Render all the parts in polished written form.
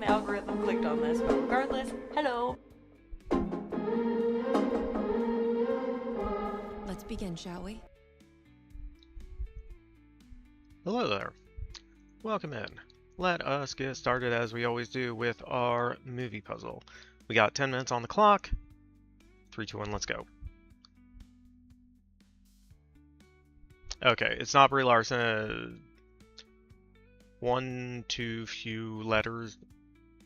the algorithm clicked on this, but regardless, hello. Let's begin, shall we? Hello there. Welcome in. Let us get started as we always do with our movie puzzle. We got 10 minutes on the clock. 3, 2, 1, let's go. Okay, it's not Brie Larson. One too few letters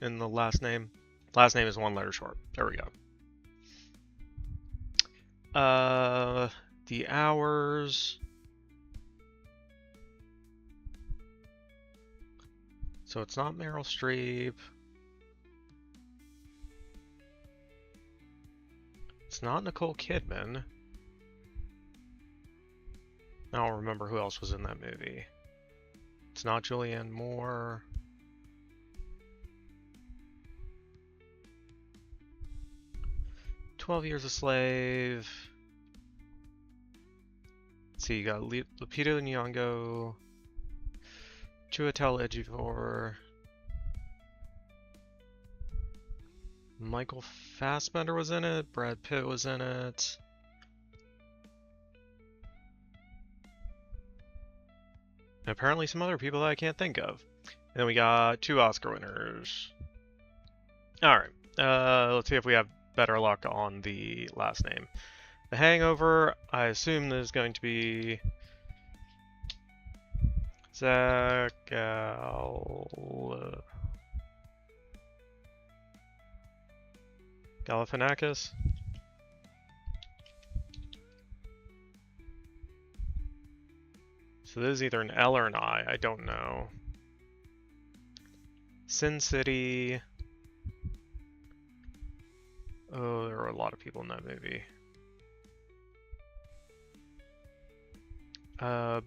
in the last name. Last name is one letter short. There we go. The hours. So it's not Meryl Streep. It's not Nicole Kidman. I don't remember who else was in that movie. It's not Julianne Moore. "12 Years a Slave." Let's see, you got Lupita Nyong'o, Chiwetel Ejiofor, Michael Fassbender was in it, Brad Pitt was in it. And apparently some other people that I can't think of. And then we got 2 Oscar winners. Alright, let's see if we have better luck on the last name. The Hangover, I assume there's going to be Zach Galifianakis. So this is either an L or an I don't know. Sin City. Oh, there were a lot of people in that movie.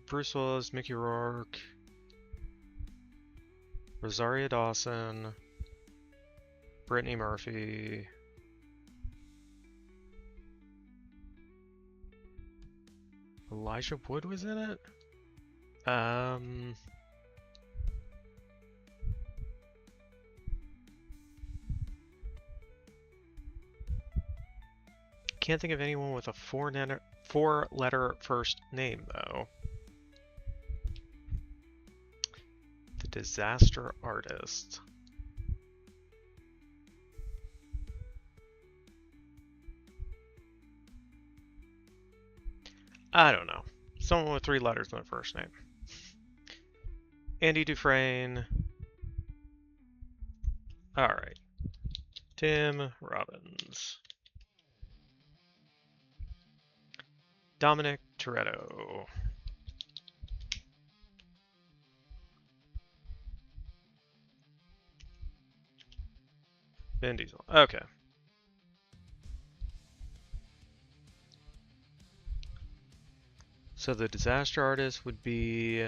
Bruce Willis, Mickey Rourke, Rosario Dawson, Brittany Murphy. Elijah Wood was in it? Can't think of anyone with a four-letter first name, though. The Disaster Artist. I don't know. Someone with 3 letters in their first name. Andy Dufresne. Alright. Tim Robbins. Dominic Toretto. Vin Diesel. Okay. So the Disaster Artist would be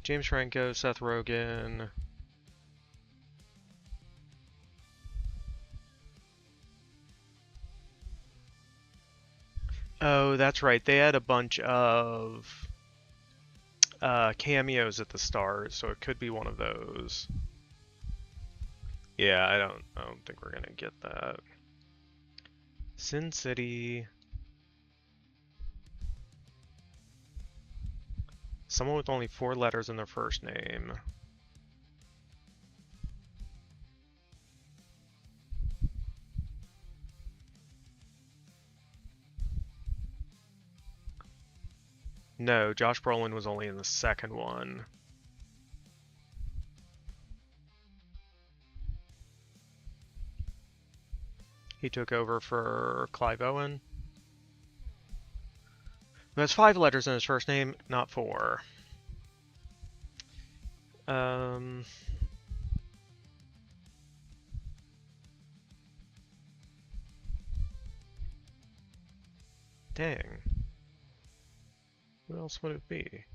James Franco, Seth Rogen. Oh, that's right. They had a bunch of cameos at the start, so it could be one of those. Yeah, I don't think we're gonna get that. Sin City. Someone with only 4 letters in their first name. No, Josh Brolin was only in the second one. He took over for Clive Owen, who has 5 letters in his first name, not 4. Dang. Who else would it be?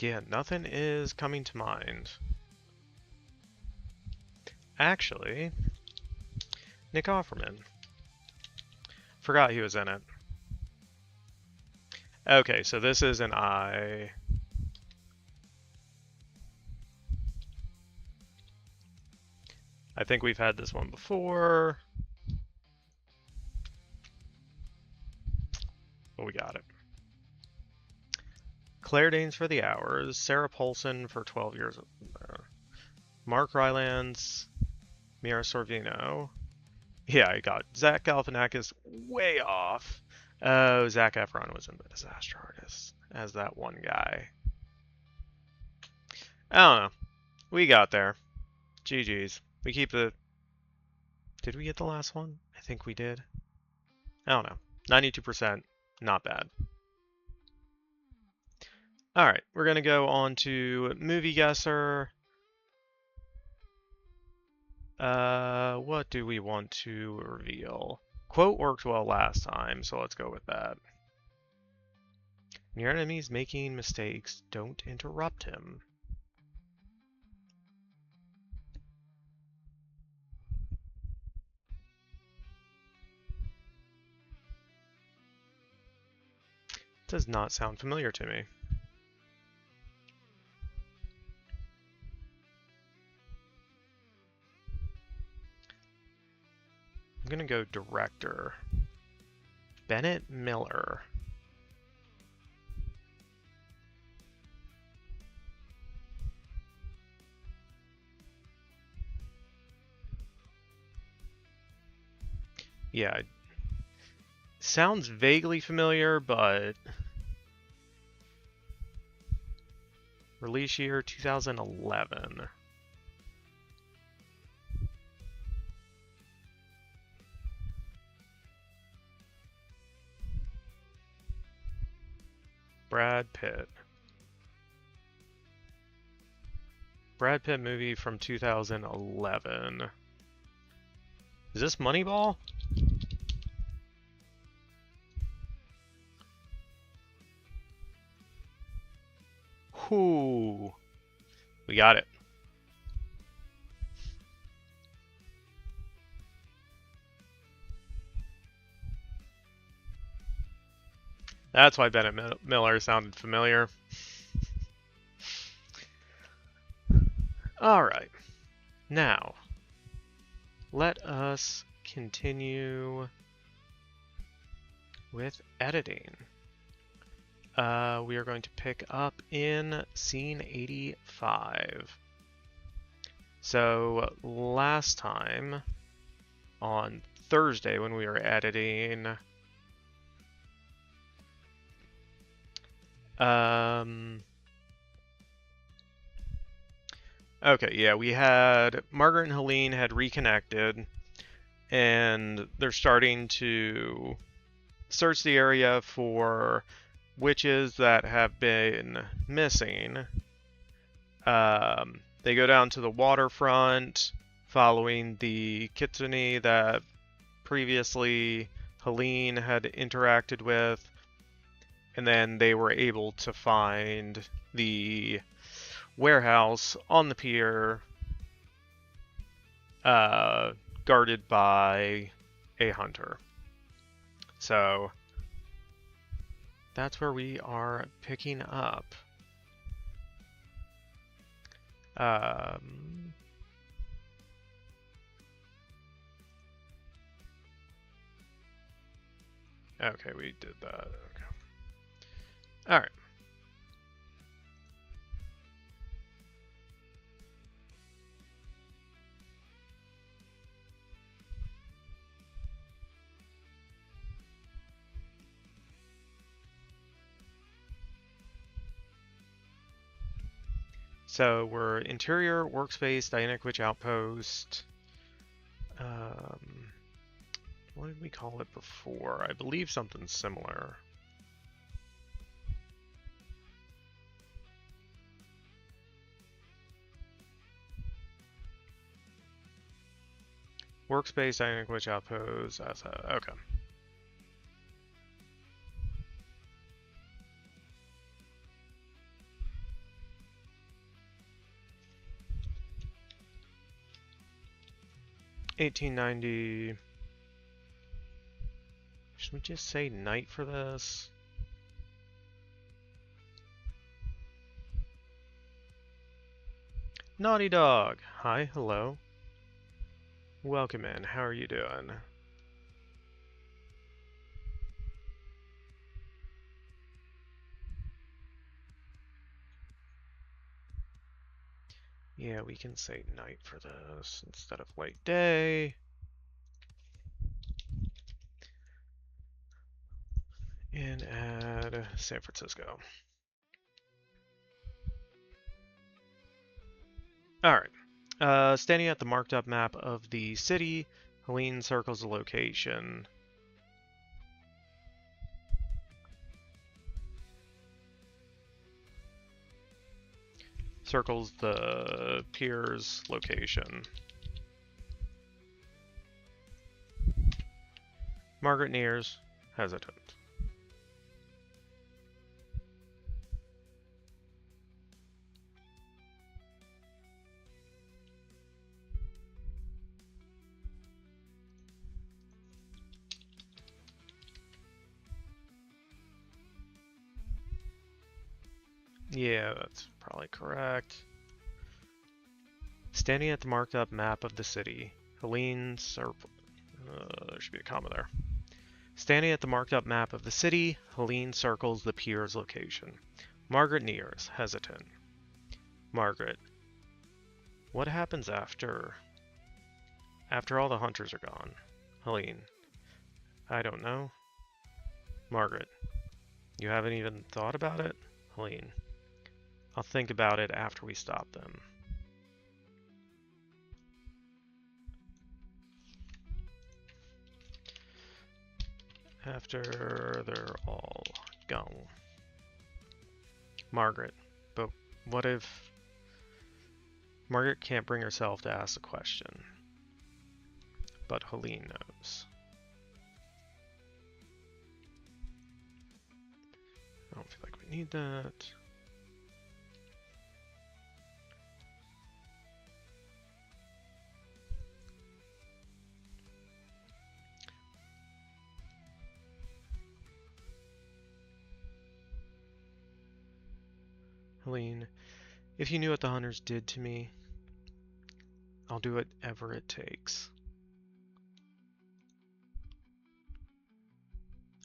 Yeah, nothing is coming to mind. Actually, Nick Offerman. Forgot he was in it. Okay, so this is an I. I think we've had this one before. But we got it. Claire Danes for the Hours, Sarah Paulson for 12 years. Mark Rylance, Mira Sorvino. Yeah, I got Zach Galifianakis way off. Oh, Zac Efron was in The Disaster Artist as that one guy. I don't know. We got there. GG's. We keep the... Did we get the last one? I think we did. I don't know. 92%. Not bad. Alright, we're going to go on to Movie Guesser. What do we want to reveal? Quote worked well last time, so let's go with that. When your enemy's making mistakes, don't interrupt him. Does not sound familiar to me. I'm gonna go director. Bennett Miller. Yeah. Sounds vaguely familiar, but... Release year 2011. Brad Pitt. Brad Pitt movie from 2011. Is this Moneyball? Whoo. We got it. That's why Bennett Miller sounded familiar. Alright. Now, let us continue with editing. We are going to pick up in scene 85. So, last time, on Thursday when we were editing... Okay, yeah, we had Margaret and Hélène had reconnected, and they're starting to search the area for witches that have been missing. They go down to the waterfront, following the kitsune that previously Hélène had interacted with. And then they were able to find the warehouse on the pier, guarded by a hunter. So that's where we are picking up. Okay, we did that. Okay. All right. So we're interior workspace, dynamic witch outpost. What did we call it before? I believe something similar. Workspace, dynamic witch outpost. Okay. 1890. Should we just say night for this? Naughty Dog. Hi, hello. Welcome in. How are you doing? Yeah, we can say night for this instead of late day. And add San Francisco. Alright. Standing at the marked up map of the city, Hélène circles the location. Circles the pier's location. Margaret nears, hesitant. Yeah, that's probably correct. Standing at the marked up map of the city, Hélène there should be a comma there. Standing at the marked up map of the city, Hélène circles the pier's location. Margaret nears, hesitant. Margaret. What happens after all the hunters are gone? Hélène. I don't know. Margaret. You haven't even thought about it? Hélène. I'll think about it after we stop them. After they're all gone. Margaret. But what if... Margaret can't bring herself to ask the question. But Hélène knows. I don't feel like we need that. Hélène, if you knew what the hunters did to me, I'll do whatever it takes.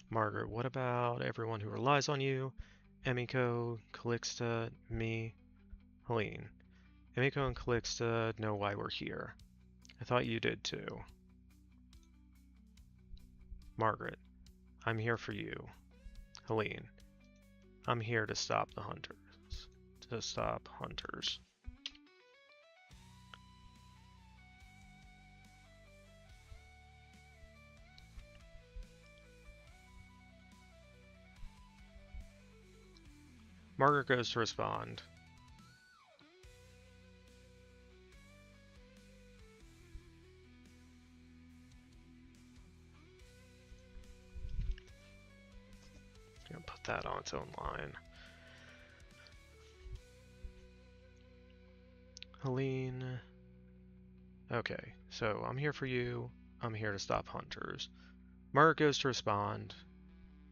Margaret, what about everyone who relies on you? Emiko, Calixta, me, Hélène. Emiko and Calixta know why we're here. I thought you did too. Margaret, I'm here for you. Hélène, I'm here to stop the hunters. To stop hunters. Margaret goes to respond. Gonna put that on its own line. Hélène. Okay, so I'm here for you. I'm here to stop hunters. Margaret goes to respond,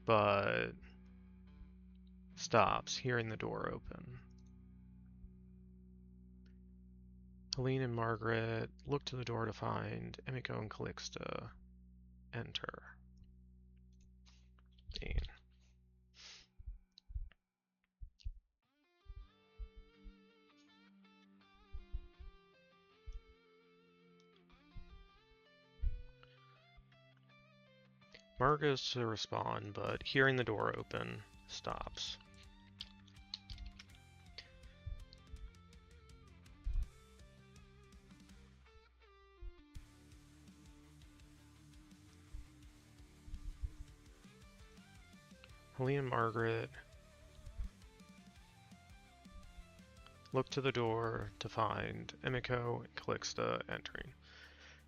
but stops, hearing the door open. Hélène and Margaret look to the door to find Emiko and Calixta enter. Dean. Margaret goes to respond, but hearing the door open, stops. Hélène and Margaret look to the door to find Emiko and Calixta entering.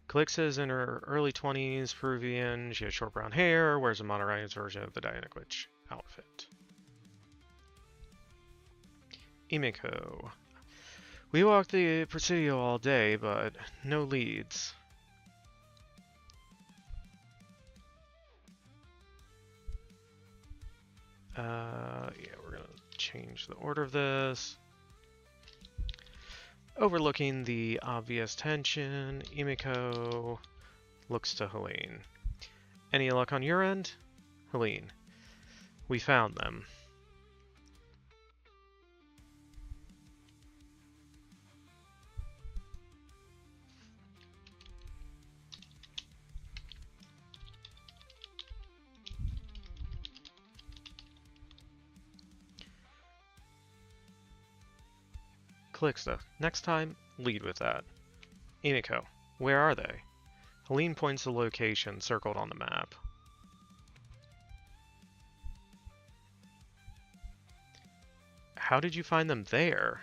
Calixta is in her early 20s, Peruvian, she has short brown hair, wears a modernized version of the Diana Witch outfit. Emiko. We walked the Presidio all day, but no leads. Yeah, we're gonna change the order of this. Overlooking the obvious tension, Emiko looks to Hélène. Any luck on your end? Hélène. We found them. Calixta, next time, lead with that. Emiko, where are they? Hélène points the location circled on the map. How did you find them there?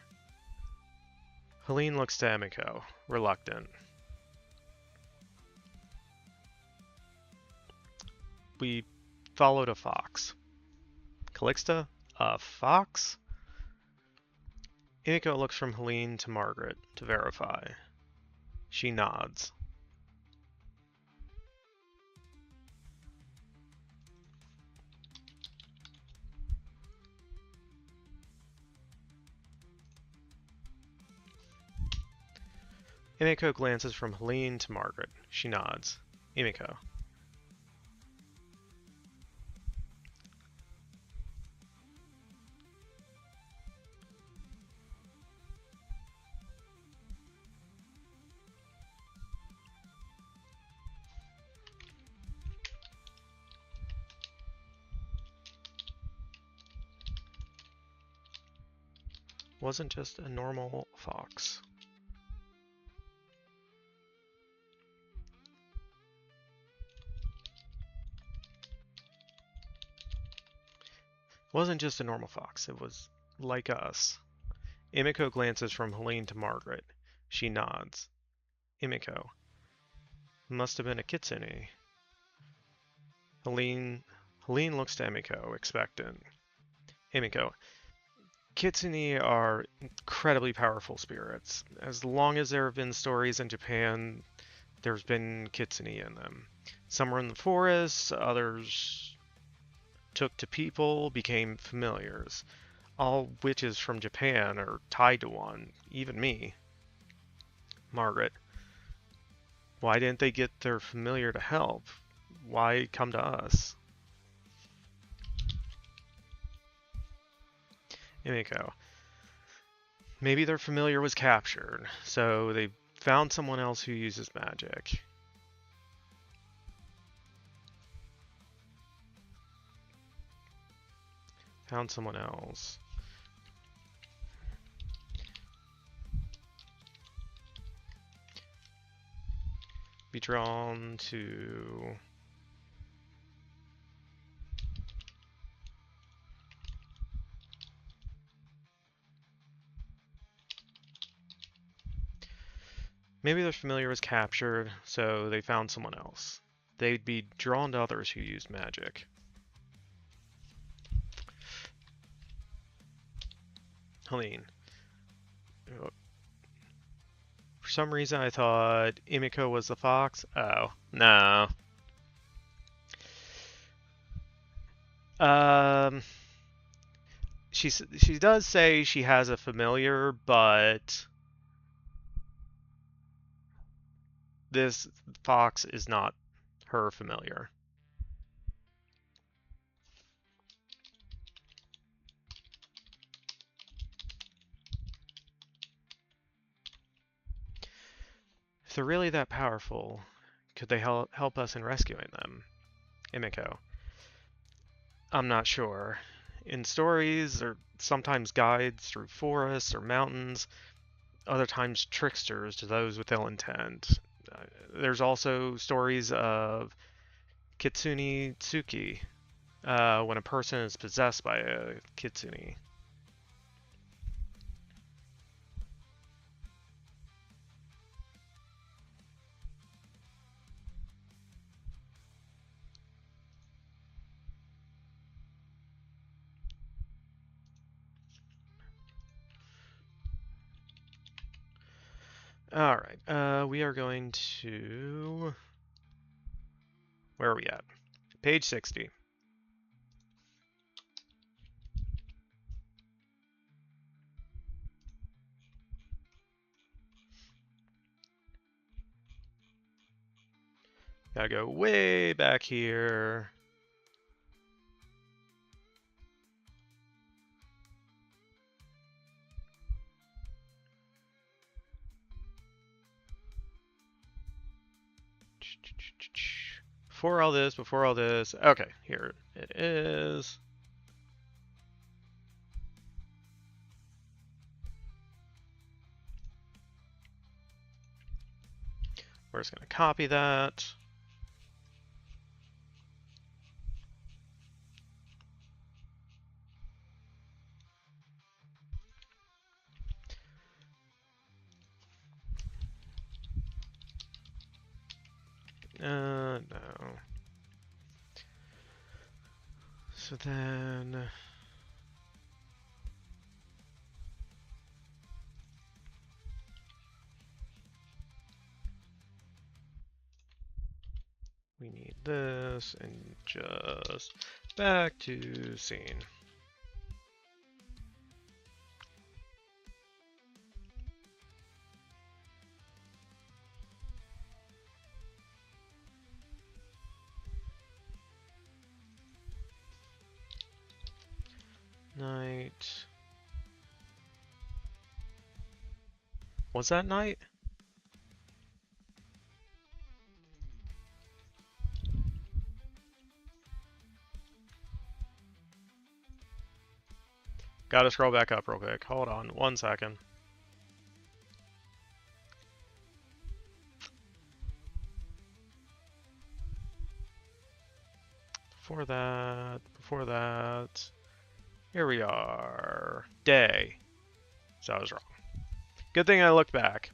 Hélène looks to Emiko, reluctant. We followed a fox. Calixta? A fox? Emiko looks from Hélène to Margaret to verify. She nods. Emiko glances from Hélène to Margaret. She nods. Emiko. Wasn't just a normal fox. Wasn't just a normal fox, it was like us. Emiko glances from Hélène to Margaret. She nods. Emiko. Must have been a kitsune. Hélène looks to Emiko, expectant. Emiko. Kitsune are incredibly powerful spirits. As long as there have been stories in Japan, there's been kitsune in them. Some were in the forest, others took to people, became familiars. All witches from Japan are tied to one, even me. Margaret. Why didn't they get their familiar to help? Why come to us? Emiko. Maybe their familiar was captured, so they found someone else who uses magic. Found someone else. Be drawn to... Maybe their familiar was captured, so they found someone else. They'd be drawn to others who use magic. Hélène. For some reason I thought Emiko was the fox. Oh, no. She does say she has a familiar, but this fox is not her familiar. If they're really that powerful, could they help us in rescuing them? Emiko. I'm not sure. In stories, they're sometimes guides through forests or mountains, other times tricksters to those with ill intent. There's also stories of Kitsune Tsuki, when a person is possessed by a kitsune. Alright, we are going to... Where are we at? Page 60. Gotta go way back here. Before all this. Okay, here it is. We're just gonna copy that. No. So then... we need this, and just back to scene. Night. Was that night? Gotta scroll back up real quick. Hold on 1 second. Before that, here we are. Day. So I was wrong. Good thing I looked back.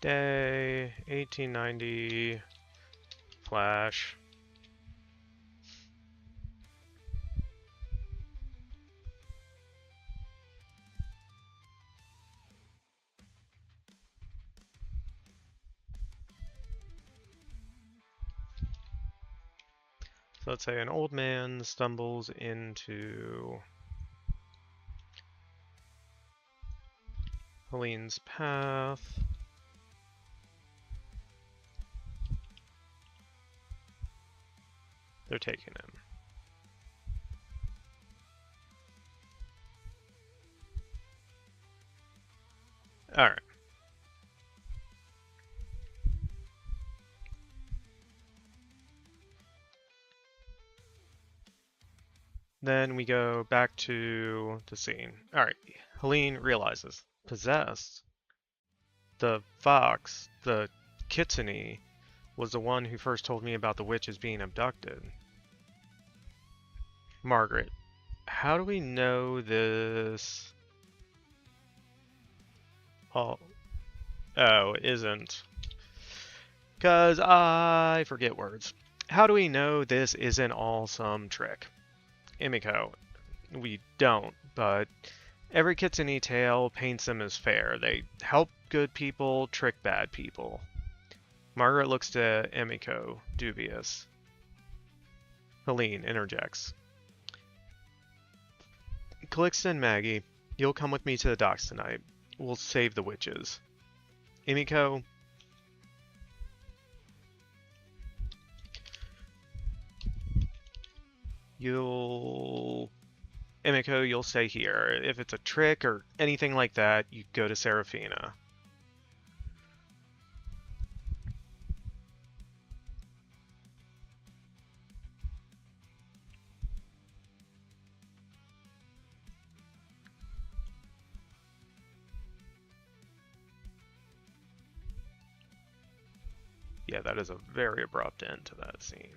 Day 1890 Flash. So let's say an old man stumbles into Helene's path. They're taking him. All right. Then we go back to the scene. All right. Helene realizes possessed. The fox, the kitsune, was the one who first told me about the witches being abducted. Margaret, how do we know this? Oh, it isn't. Because I forget words. How do we know this isn't all some trick? Emiko, we don't, but every kitsune tale paints them as fair. They help good people, trick bad people. Margaret looks to Emiko, dubious. Helene interjects. Calixta and Maggie, you'll come with me to the docks tonight. We'll save the witches. Emiko, you'll stay here. If it's a trick or anything like that, you go to Seraphina. Yeah, that is a very abrupt end to that scene.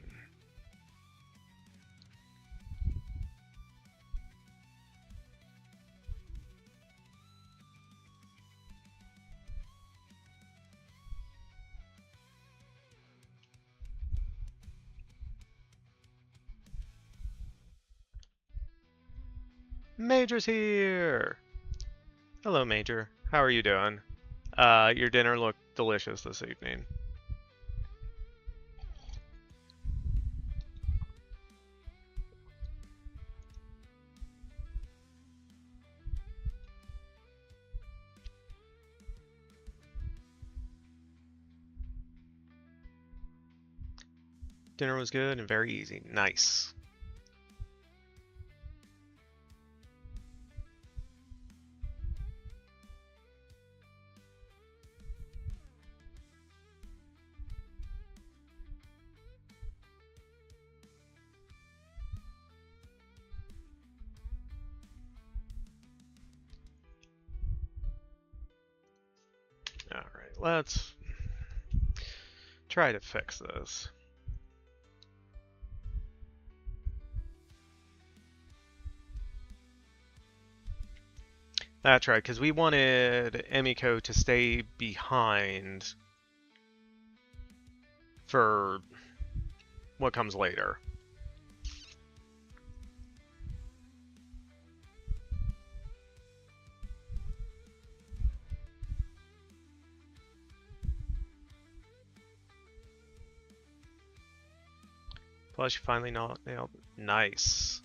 Major's here! Hello, Major. How are you doing? Your dinner looked delicious this evening. Dinner was good and very easy. Nice. Alright, let's try to fix this. That's right, because we wanted Emiko to stay behind for what comes later. Plus, you finally nailed. Nice.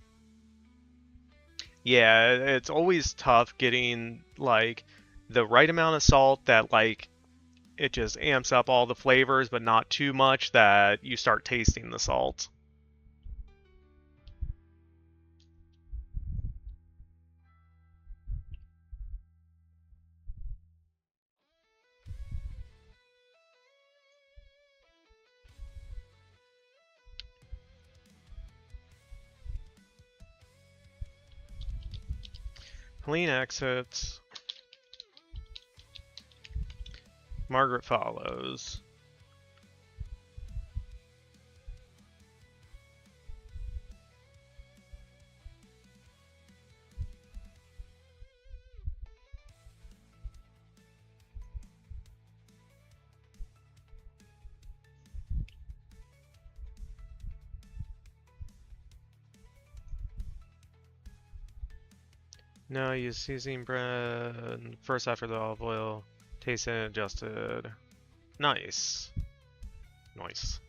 Yeah, it's always tough getting like the right amount of salt that like it just amps up all the flavors, but not too much that you start tasting the salt. Hélène exits. Margaret follows. Now use seasoning bread first after the olive oil. Taste and adjusted. Nice. Nice.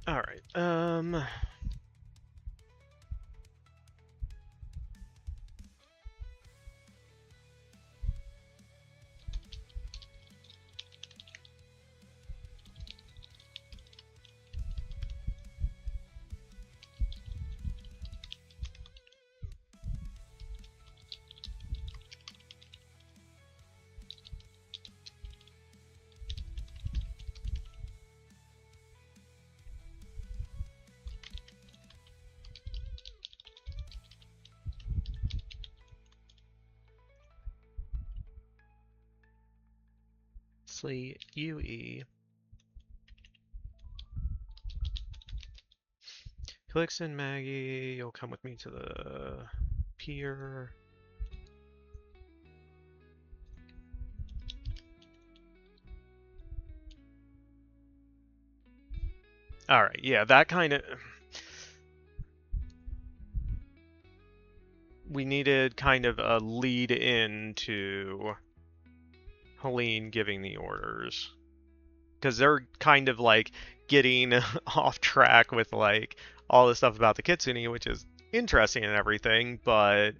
All right. UE. Calixta and Maggie, you'll come with me to the pier. Alright, yeah, that kind of... We needed kind of a lead in to Hélène giving the orders. Because they're kind of like getting off track with like all this stuff about the Kitsune, which is interesting and everything, but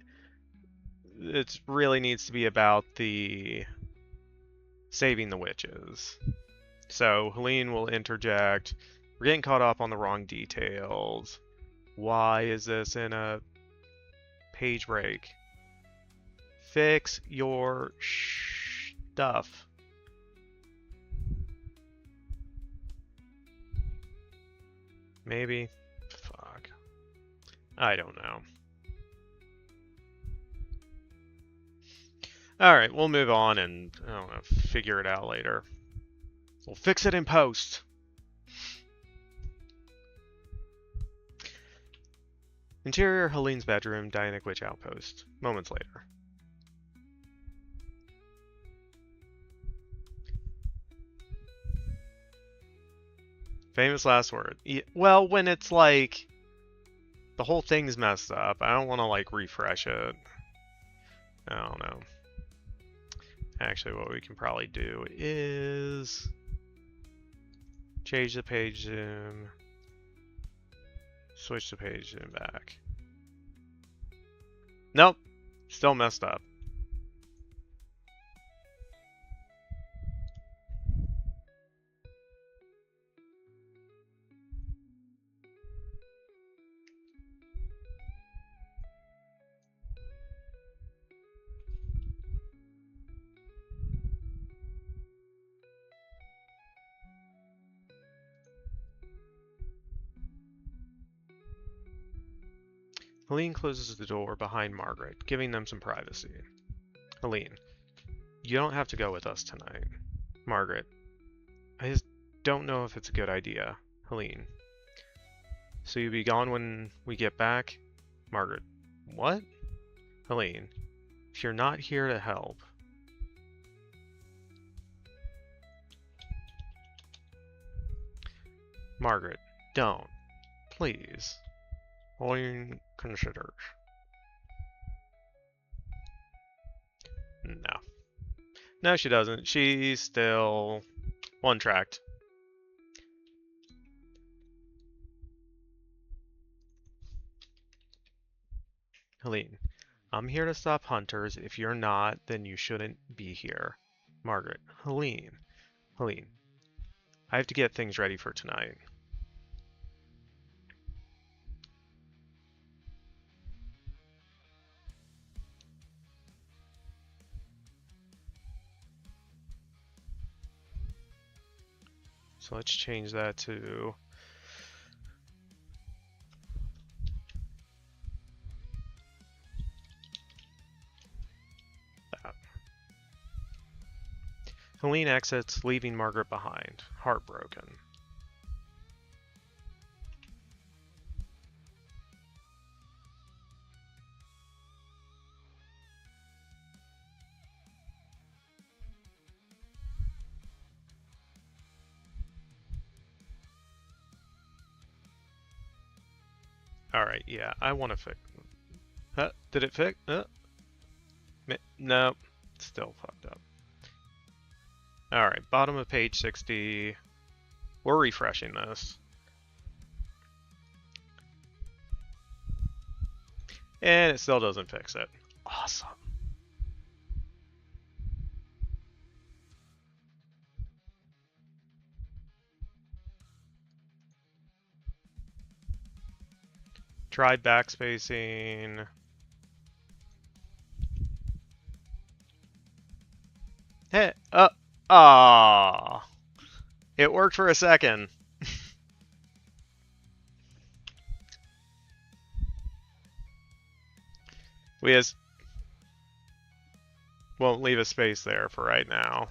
it really needs to be about the saving the witches. So Hélène will interject. We're getting caught up on the wrong details. Why is this in a page break? Fix your stuff. Maybe? Fuck. I don't know. Alright, we'll move on and, I don't know, figure it out later. We'll fix it in post. Interior Helene's bedroom, Dianic Witch outpost. Moments later. Famous last word. Well, when it's like the whole thing's messed up, I don't want to like refresh it. I don't know. Actually, what we can probably do is change the page zoom, switch the page zoom back. Nope, still messed up. Helene closes the door behind Margaret, giving them some privacy. Helene, you don't have to go with us tonight. Margaret, I just don't know if it's a good idea. Helene, so you'll be gone when we get back? Margaret, what? Helene, if you're not here to help. Margaret, don't. Please. Helene considers. No. No, she doesn't. She's still one-tracked. Helene, I'm here to stop hunters. If you're not, then you shouldn't be here. Margaret, Helene, I have to get things ready for tonight. So let's change that to that. Helene exits, leaving Margaret behind, heartbroken. Alright, yeah, I want to fix... did it fix? No, still fucked up. Alright, bottom of page 60. We're refreshing this. And it still doesn't fix it. Awesome. Tried backspacing. Hey, it worked for a second. We just won't leave a space there for right now.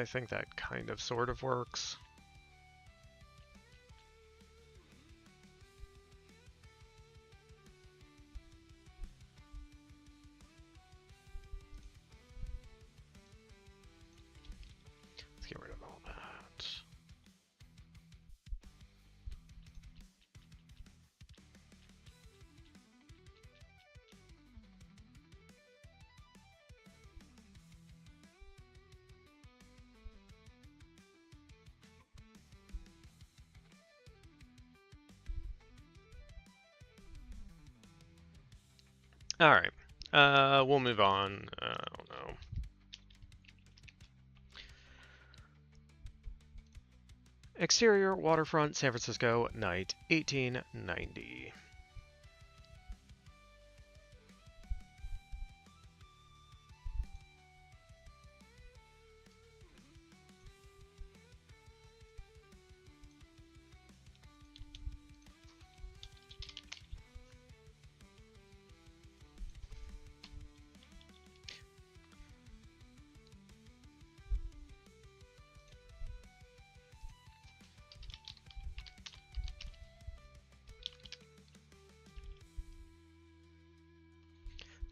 think that kind of sort of works. Let's get rid of all that. Alright, we'll move on. I don't know. Exterior, waterfront, San Francisco, night, 1890.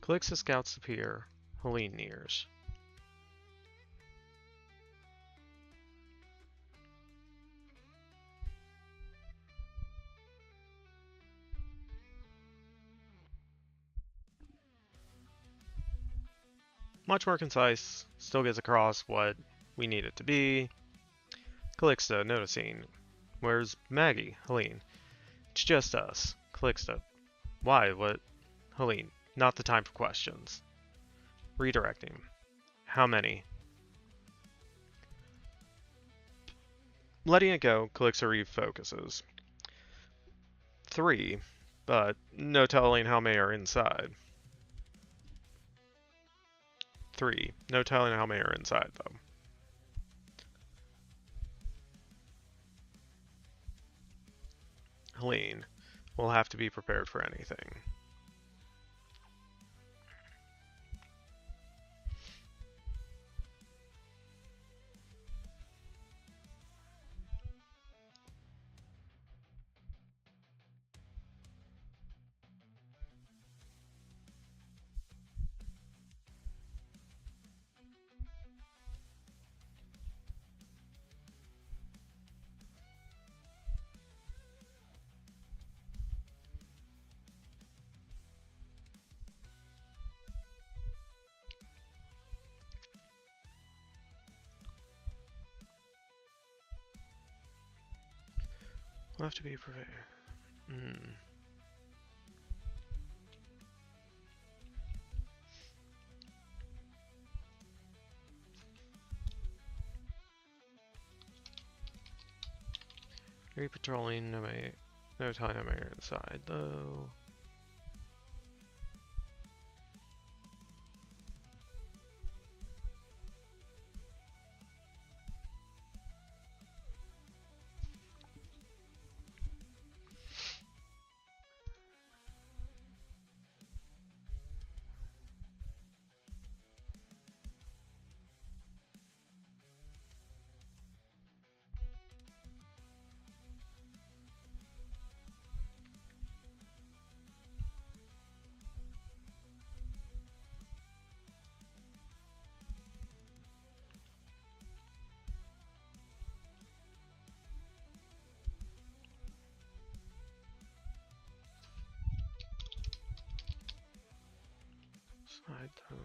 Calixta scouts the pier. Hélène nears. Much more concise, still gets across what we need it to be. Calixta, noticing. Where's Maggie? Hélène. It's just us. Calixta. Why? What? Hélène. Not the time for questions. Redirecting. How many? Letting it go, Calixta refocuses. 3, but no telling how many are inside. 3. No telling how many are inside, though. Hélène. We'll have to be prepared for anything. We'll have to be prepared. Re-patrolling, no time I'm inside, though. Side though.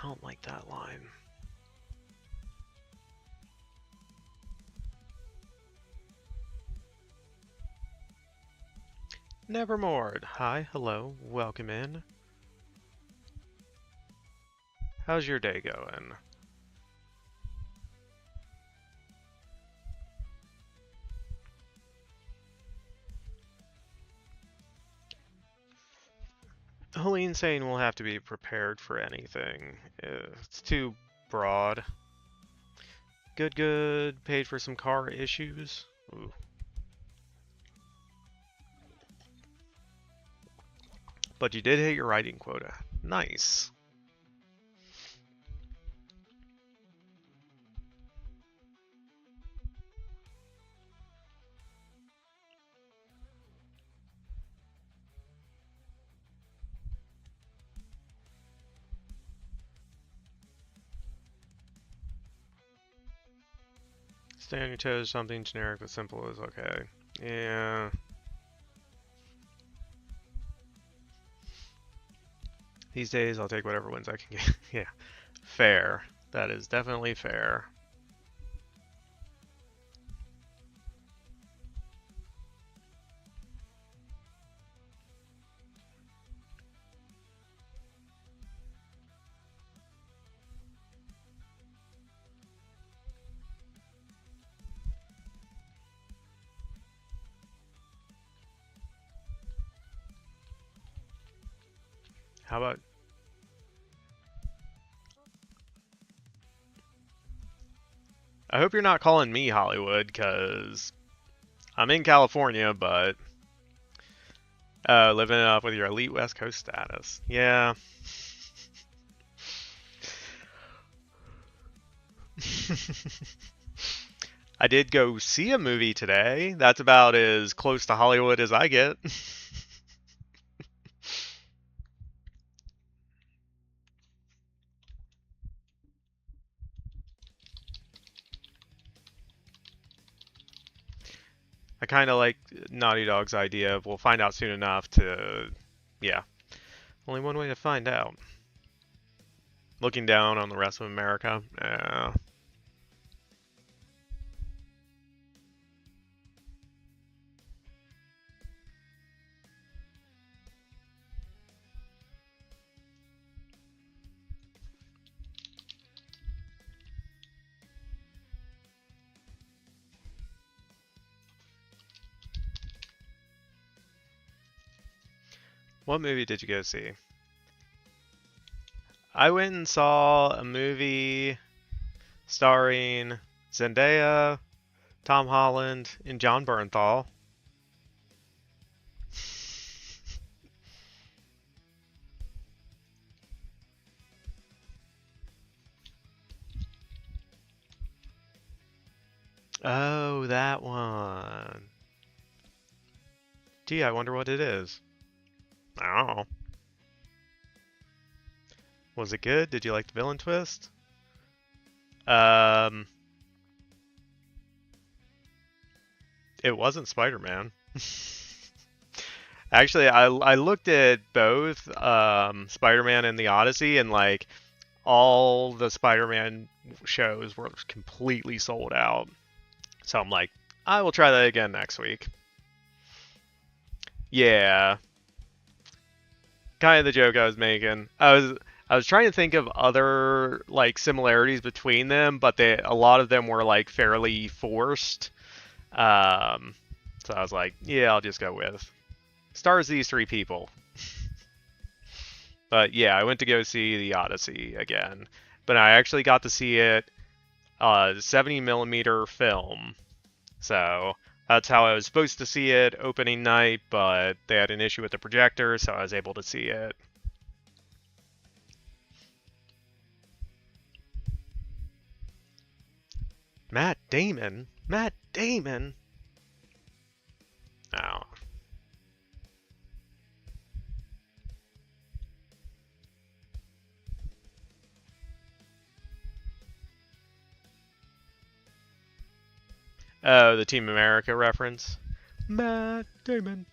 I don't like that line. Nevermore. Hi, hello, welcome in. How's your day going? Helene saying we'll have to be prepared for anything. It's too broad. Good, good. Paid for some car issues. Ooh. But you did hit your writing quota. Nice. Stay on your toes, something generic but simple is okay. Yeah. These days, I'll take whatever wins I can get. Yeah. Fair. That is definitely fair. How about... I hope you're not calling me Hollywood, because I'm in California, but... living it up with your elite West Coast status. Yeah. I did go see a movie today. That's about as close to Hollywood as I get. I kind of like Naughty Dog's idea of we'll find out soon enough to, yeah. Only one way to find out. Looking down on the rest of America. What movie did you go see? I went and saw a movie starring Zendaya, Tom Holland, and John Bernthal. Oh, that one. Gee, I wonder what it is. I don't know. Was it good? Did you like the villain twist? It wasn't Spider-Man. Actually, I looked at both Spider-Man and the Odyssey, and like all the Spider-Man shows were completely sold out. So I'm like, I will try that again next week. Yeah. Kind of the joke I was making. I was trying to think of other like similarities between them, but a lot of them were like fairly forced. So I was like, yeah, I'll just go with stars these three people. But yeah, I went to go see the Odyssey again, but I actually got to see it 70mm film. So that's how I was supposed to see it opening night, but they had an issue with the projector, so I was able to see it. Matt Damon? Matt Damon? Oh. Oh, the Team America reference. Matt Damon.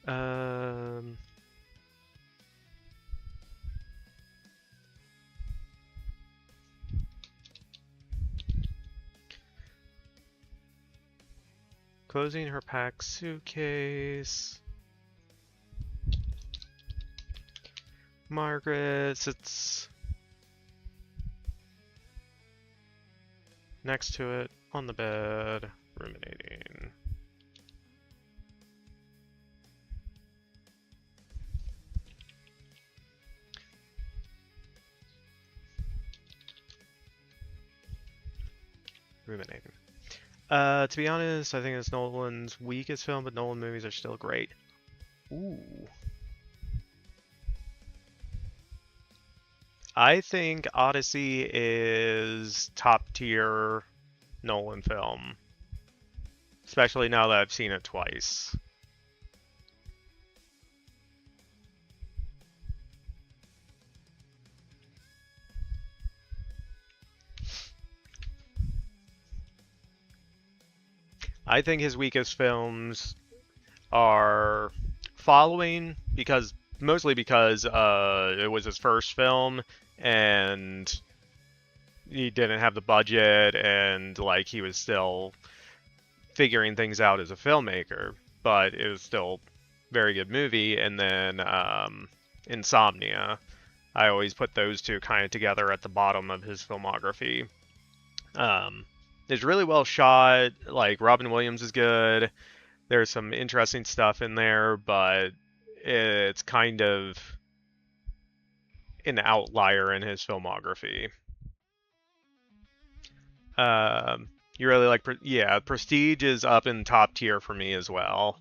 Um... Closing her packed suitcase. Margaret sits next to it on the bed, ruminating. Ruminating. To be honest, I think it's Nolan's weakest film, but Nolan movies are still great. Ooh. I think Odyssey is top tier Nolan film. Especially now that I've seen it twice. I think his weakest films are Following, mostly because it was his first film and he didn't have the budget and like he was still figuring things out as a filmmaker, but it was still a very good movie. And then Insomnia, I always put those two kind of together at the bottom of his filmography. It's really well shot. Like Robin Williams is good. There's some interesting stuff in there, but it's kind of an outlier in his filmography. You really like, yeah, Prestige is up in top tier for me as well.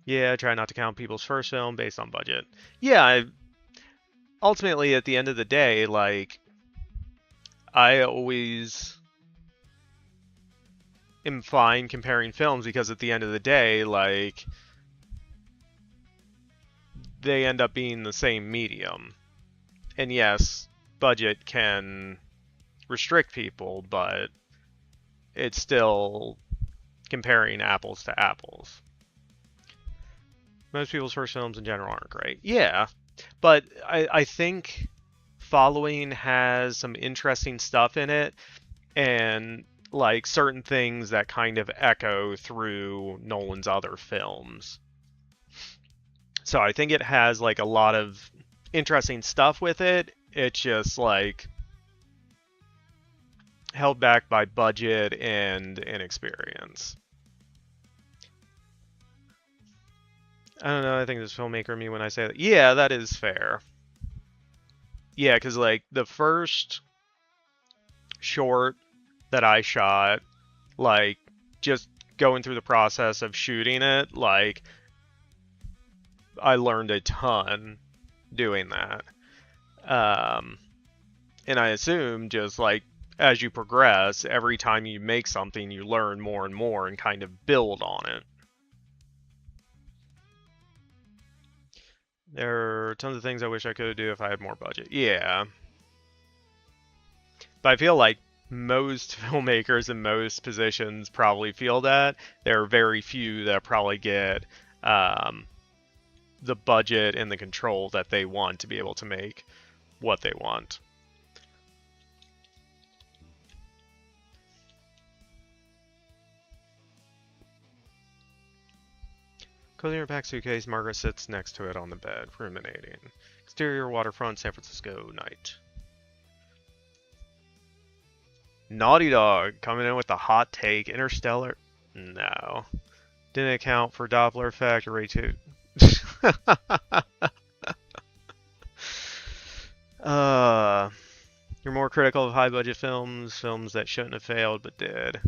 Yeah, try not to count people's first film based on budget. Yeah, ultimately at the end of the day, like, I always am fine comparing films because at the end of the day, like, they end up being the same medium. And yes, budget can restrict people, but it's still comparing apples to apples. Most people's first films in general aren't great. Yeah, but I think Following has some interesting stuff in it, and like certain things that kind of echo through Nolan's other films. So I think it has like a lot of interesting stuff with it. It's just like held back by budget and inexperience. I don't know, I think this filmmaker me when I say that. Yeah, that is fair. Yeah, because like the first short that I shot, like just going through the process of shooting it, like I learned a ton doing that. And I assume just like as you progress, every time you make something, you learn more and more and kind of build on it. There are tons of things I wish I could do if I had more budget. Yeah. But I feel like most filmmakers in most positions probably feel that. There are very few that probably get the budget and the control that they want to be able to make what they want. Closing her packed suitcase, Margaret sits next to it on the bed, ruminating. Exterior waterfront, San Francisco night. Naughty Dog coming in with the hot take. Interstellar. No. Didn't account for Doppler effect or Ray 2. You're more critical of high budget films that shouldn't have failed but did.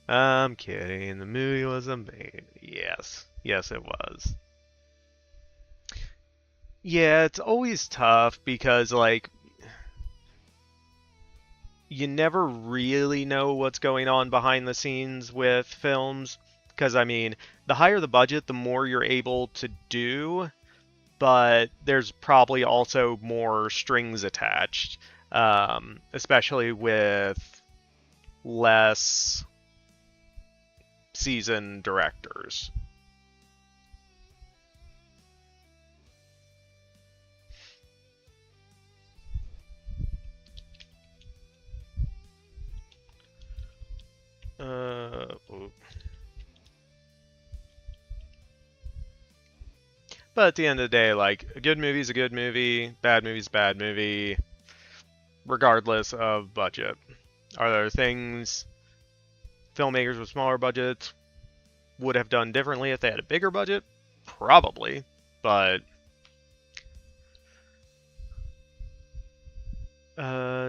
I'm kidding. The movie was amazing. Yes. Yes, it was. Yeah, it's always tough because, like, you never really know what's going on behind the scenes with films. Because, I mean, the higher the budget, the more you're able to do. But there's probably also more strings attached. Especially with less seasoned directors. But at the end of the day, like, a good movie's a good movie, bad movie's a bad movie, regardless of budget. Are there things filmmakers with smaller budgets would have done differently if they had a bigger budget? Probably, but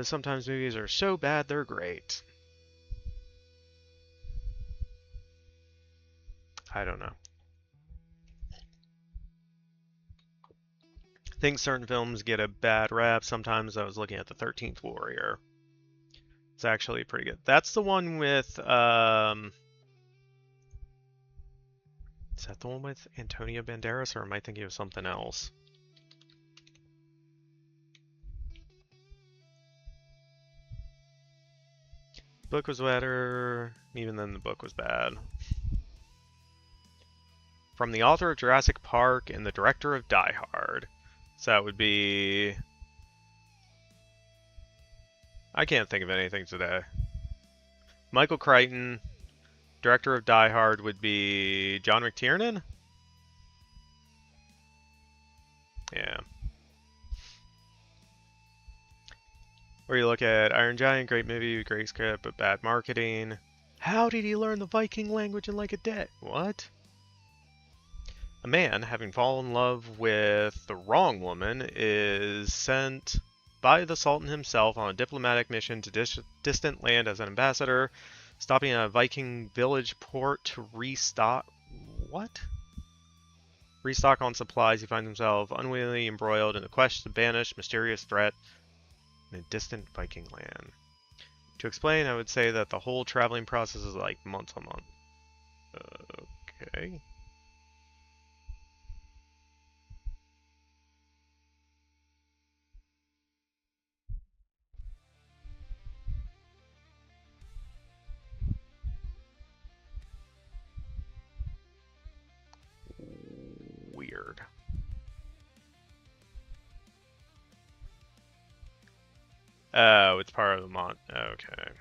sometimes movies are so bad they're great. I don't know. I think certain films get a bad rap. Sometimes I was looking at The 13th Warrior. It's actually pretty good. That's the one with, is that the one with Antonio Banderas, or am I thinking of something else? Book was better, even then the book was bad. From the author of Jurassic Park and the director of Die Hard. So that would be... I can't think of anything today. Michael Crichton, director of Die Hard, would be John McTiernan? Yeah. Or you look at Iron Giant, great movie, great script, but bad marketing. How did he learn the Viking language in like a day? What? A man, having fallen in love with the wrong woman, is sent by the Sultan himself on a diplomatic mission to distant land as an ambassador, stopping at a Viking village port to restock... What? Restock on supplies. He finds himself unwillingly embroiled in a quest to banish mysterious threat in a distant Viking land. To explain, I would say that the whole traveling process is like months on month. Okay. Weird. Oh, it's part of the month. Okay.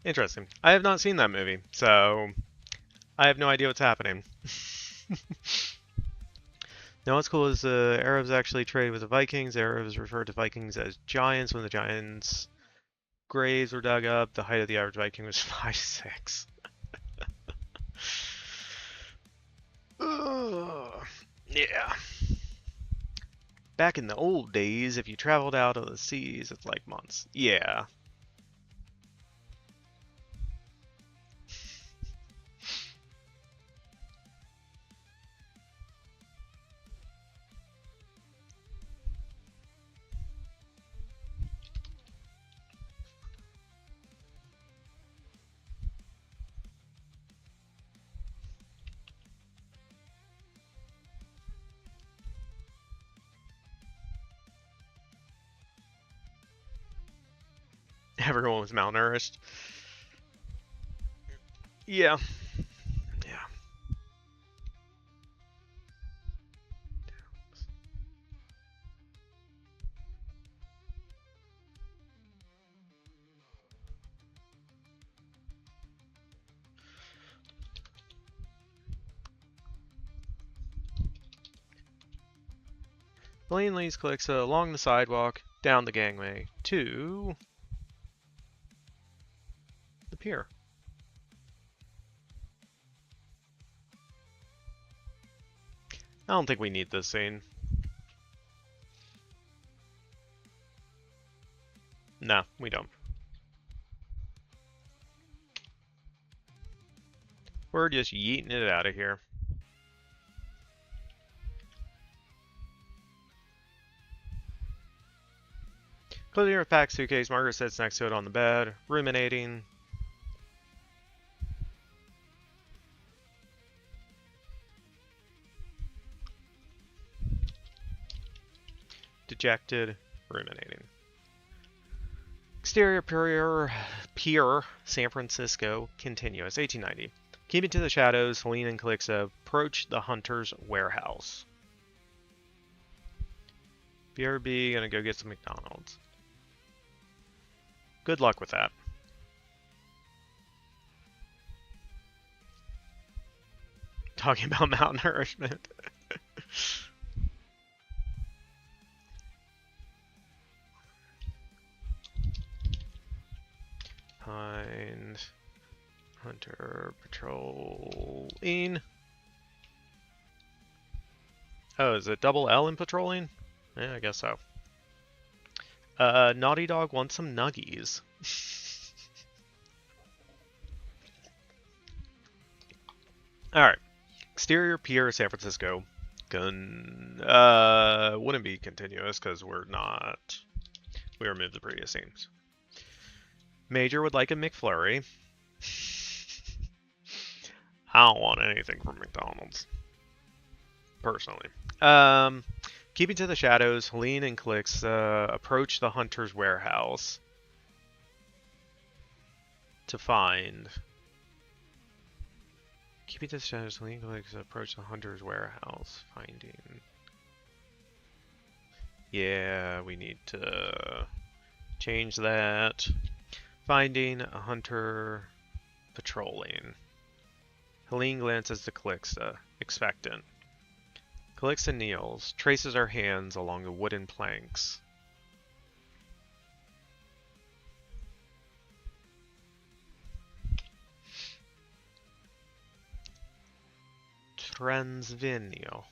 Interesting. I have not seen that movie, so I have no idea what's happening. Now what's cool is the Arabs actually traded with the Vikings. The Arabs referred to Vikings as giants. When the giants' graves were dug up, the height of the average Viking was 5'6". Yeah. Back in the old days, if you traveled out of the seas, it's like months. Yeah. Everyone was malnourished. Yeah. Yeah. Blaine leads Calixta along the sidewalk, down the gangway, to the pier. I don't think we need this scene. No, we don't. We're just yeeting it out of here. Closing her packed suitcase, Margaret sits next to it on the bed, ruminating. Dejected, ruminating. Exterior pier, San Francisco, continuous, 1890. Keeping to the shadows, Hélène and Calixta approach the hunter's warehouse. BRB, gonna go get some McDonald's. Good luck with that. talking about malnourishment. Find hunter patrolling. Oh, is it double L in patrolling? Yeah, I guess so. Naughty Dog wants some nuggies. Alright. Exterior Pier, San Francisco. Wouldn't be continuous because we're not. We removed the previous scenes. Major would like a McFlurry. I don't want anything from McDonald's. Personally. Keeping to the shadows, Hélène and Calixta approach the hunter's warehouse to find. Keeping to the shadows, Hélène and Calixta approach the hunter's warehouse, finding. Yeah, we need to change that. Finding a hunter patrolling. Hélène glances to Calixta, expectant. Calixta kneels, traces her hands along the wooden planks. Transvinio.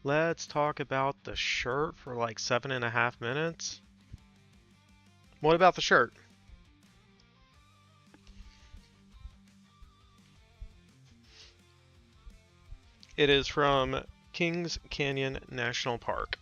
Let's talk about the shirt for like 7.5 minutes. What about the shirt? It is from Kings Canyon National Park.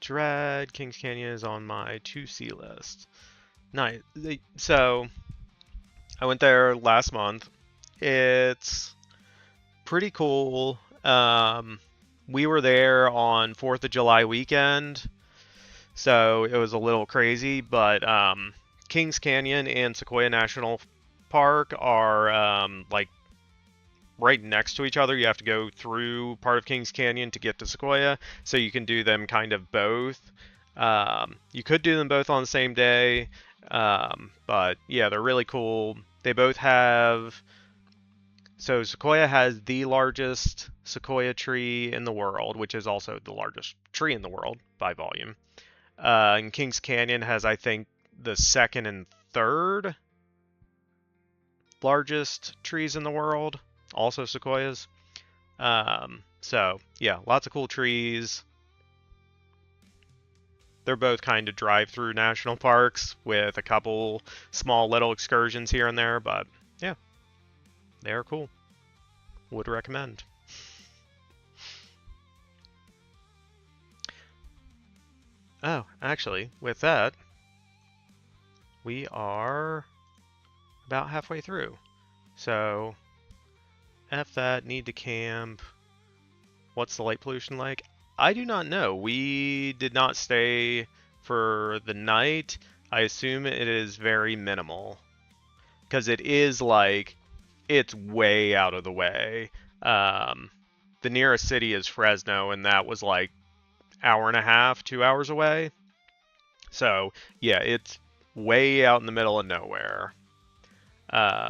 Dread Kings Canyon is on my to-see list. Nice. So, I went there last month. It's pretty cool. We were there on 4th of July weekend, so it was a little crazy, but Kings Canyon and Sequoia National Park are like right next to each other. You have to go through part of Kings Canyon to get to Sequoia, so you can do them kind of both. You could do them both on the same day, but yeah, they're really cool. They both have. So Sequoia has the largest sequoia tree in the world, which is also the largest tree in the world by volume. And Kings Canyon has, I think, the second and third largest trees in the world, also sequoias. So yeah, lots of cool trees. They're both kind of drive-through national parks with a couple small little excursions here and there, but yeah, they are cool. Would recommend. Oh, actually, with that, we are about halfway through. So, F that, need to camp. What's the light pollution like? I do not know. We did not stay for the night. I assume it is very minimal. Because it is like, it's way out of the way. The nearest city is Fresno, and that was like hour and a half, 2 hours away. So, yeah, it's way out in the middle of nowhere. Yeah.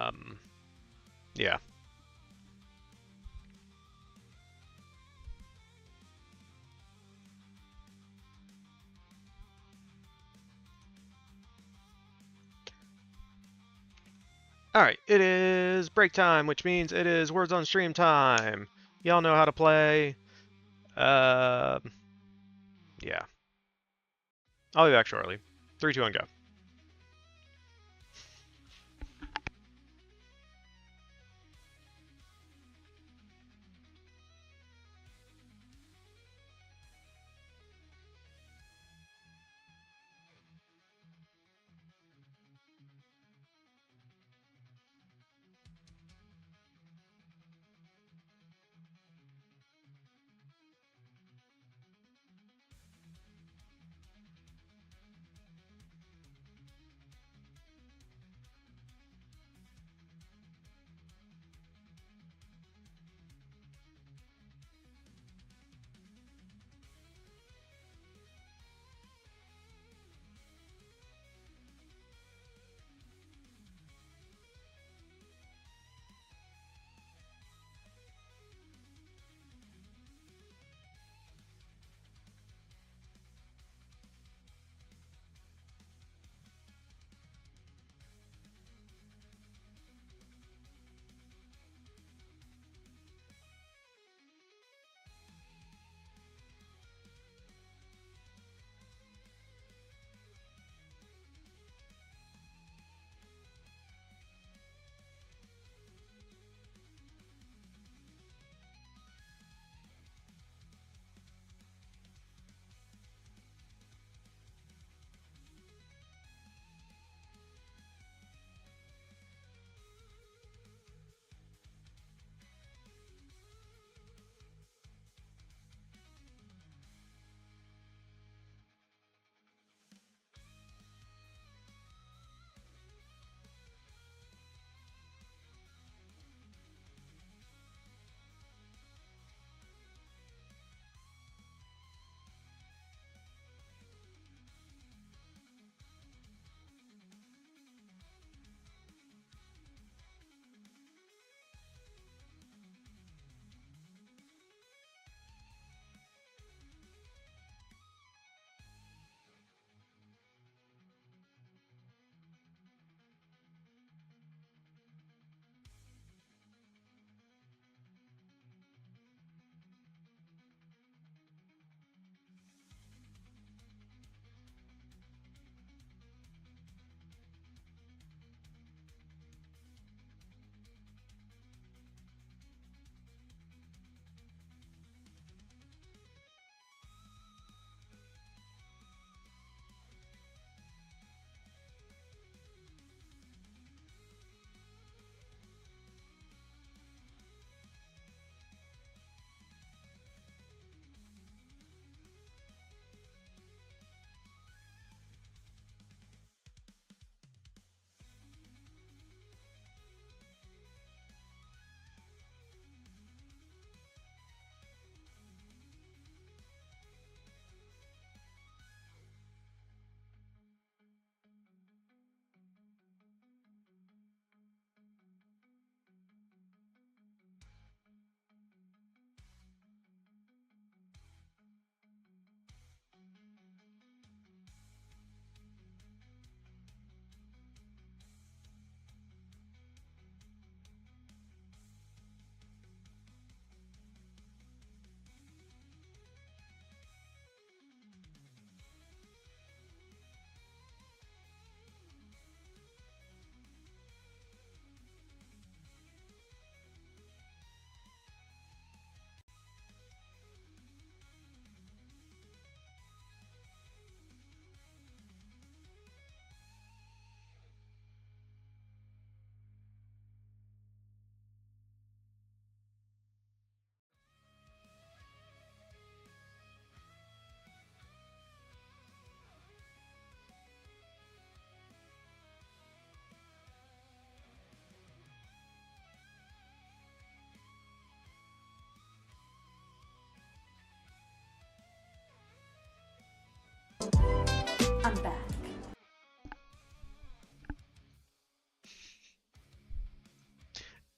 Alright, it is break time, which means it is Words on Stream time. Y'all know how to play. Yeah. I'll be back shortly. 3, 2, 1, go.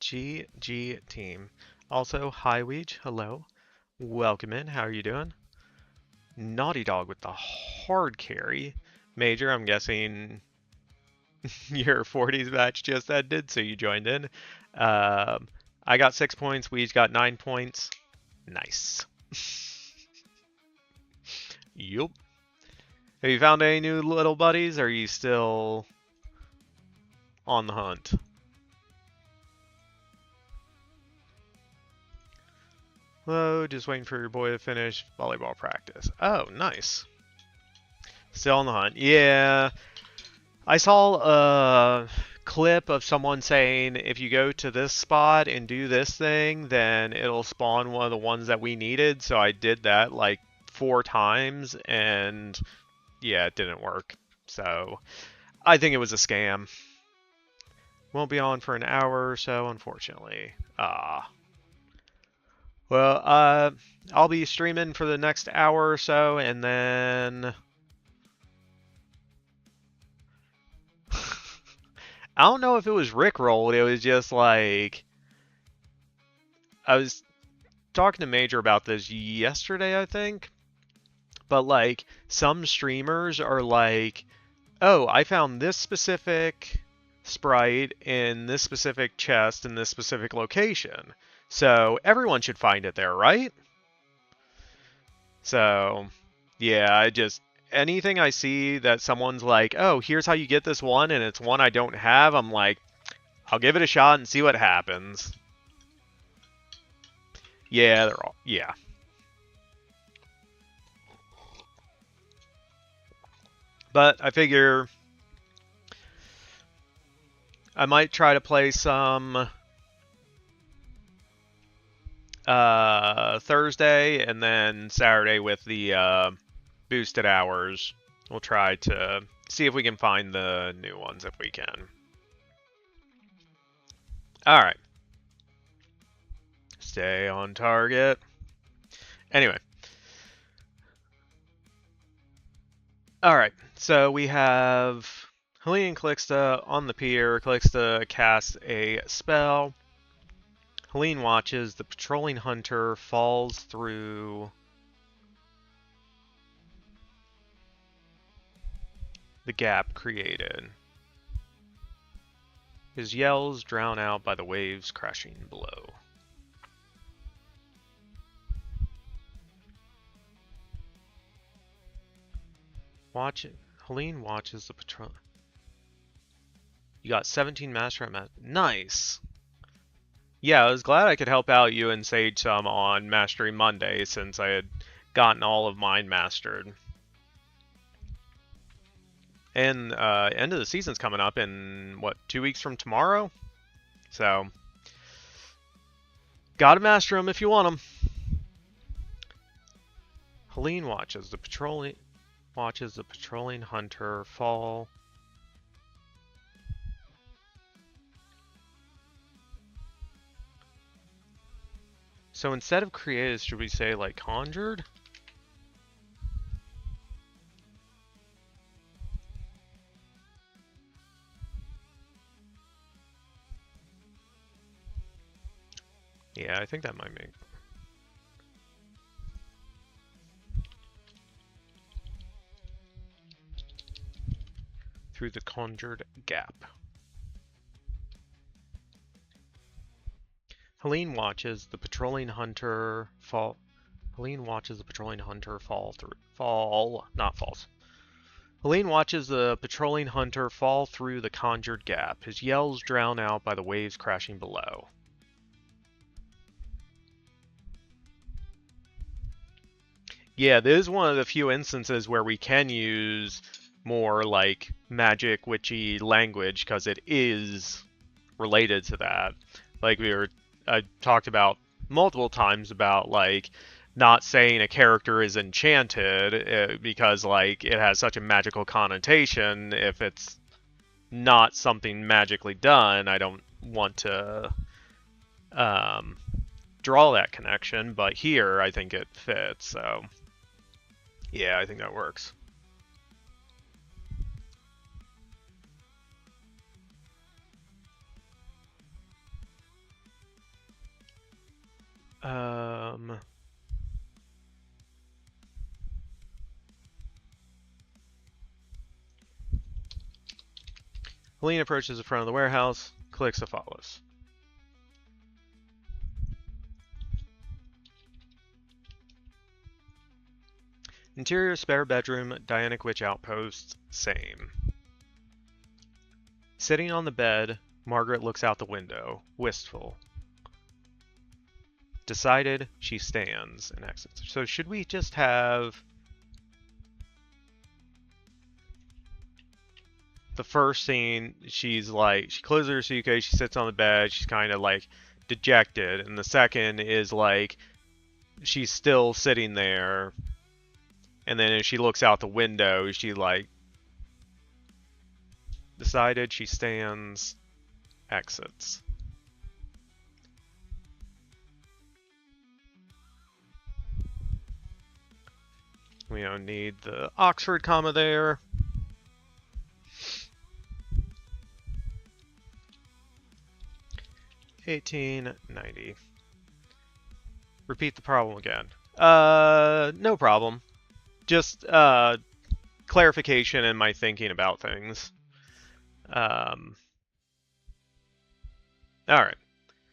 GG team. Also, hi Weege, hello. Welcome in, how are you doing? Naughty Dog with the hard carry. Major, I'm guessing your 40s match just ended, so you joined in. I got 6 points, Weege got 9 points. Nice. Yup. Have you found any new little buddies, or are you still on the hunt? Hello, just waiting for your boy to finish volleyball practice. Oh, nice. Still on the hunt. Yeah. I saw a clip of someone saying if you go to this spot and do this thing, then it'll spawn one of the ones that we needed. So I did that like 4 times, and yeah, it didn't work. So I think it was a scam. Won't be on for an hour or so, unfortunately. Well, I'll be streaming for the next hour or so, and then I don't know if it was Rickrolled. It was just like I was talking to Major about this yesterday, I think. But like some streamers are like, "Oh, I found this specific sprite in this specific chest in this specific location. So everyone should find it there, right?" So, yeah, anything I see that someone's like, "Oh, here's how you get this one," and it's one I don't have, I'm like, I'll give it a shot and see what happens. Yeah, yeah. But I figure I might try to play some Thursday, and then Saturday with the boosted hours. We'll try to see if we can find the new ones if we can. Alright. Stay on target. Anyway. Alright, so we have Hélène and Calixta on the pier. Calixta casts a spell. Hélène watches the patrolling hunter falls through the gap created. His yells drown out by the waves crashing below. Hélène watches the patrol. You got 17 master at nice. Yeah, I was glad I could help out you and Sage some on Mastery Monday since I had gotten all of mine mastered. And end of the season's coming up in, what, 2 weeks from tomorrow? So, gotta master them if you want them. Hélène watches the patrolling hunter fall. So instead of created, should we say like conjured? Yeah, I think that might make... Through the conjured gap. Hélène watches the patrolling hunter fall. Hélène watches the patrolling hunter not false. Hélène watches the patrolling hunter fall through the conjured gap. His yells drown out by the waves crashing below. Yeah, this is one of the few instances where we can use more like magic witchy language because it is related to that. Like I talked about multiple times about like not saying a character is enchanted because like it has such a magical connotation. If it's not something magically done, I don't want to draw that connection. But here, I think it fits. So yeah, I think that works. Hélène approaches the front of the warehouse. Calixta follows. Interior spare bedroom, Dianic Witch outpost, same. Sitting on the bed, Margaret looks out the window, wistful. Decided, she stands and exits. So should we just have the first scene, she's like, she closes her suitcase, she sits on the bed, she's kind of like dejected, and the second is like, she's still sitting there, and then as she looks out the window, she like, decided, she stands, exits. We don't need the Oxford comma there. $18.90. Repeat the problem again. No problem. Just clarification in my thinking about things. Alright.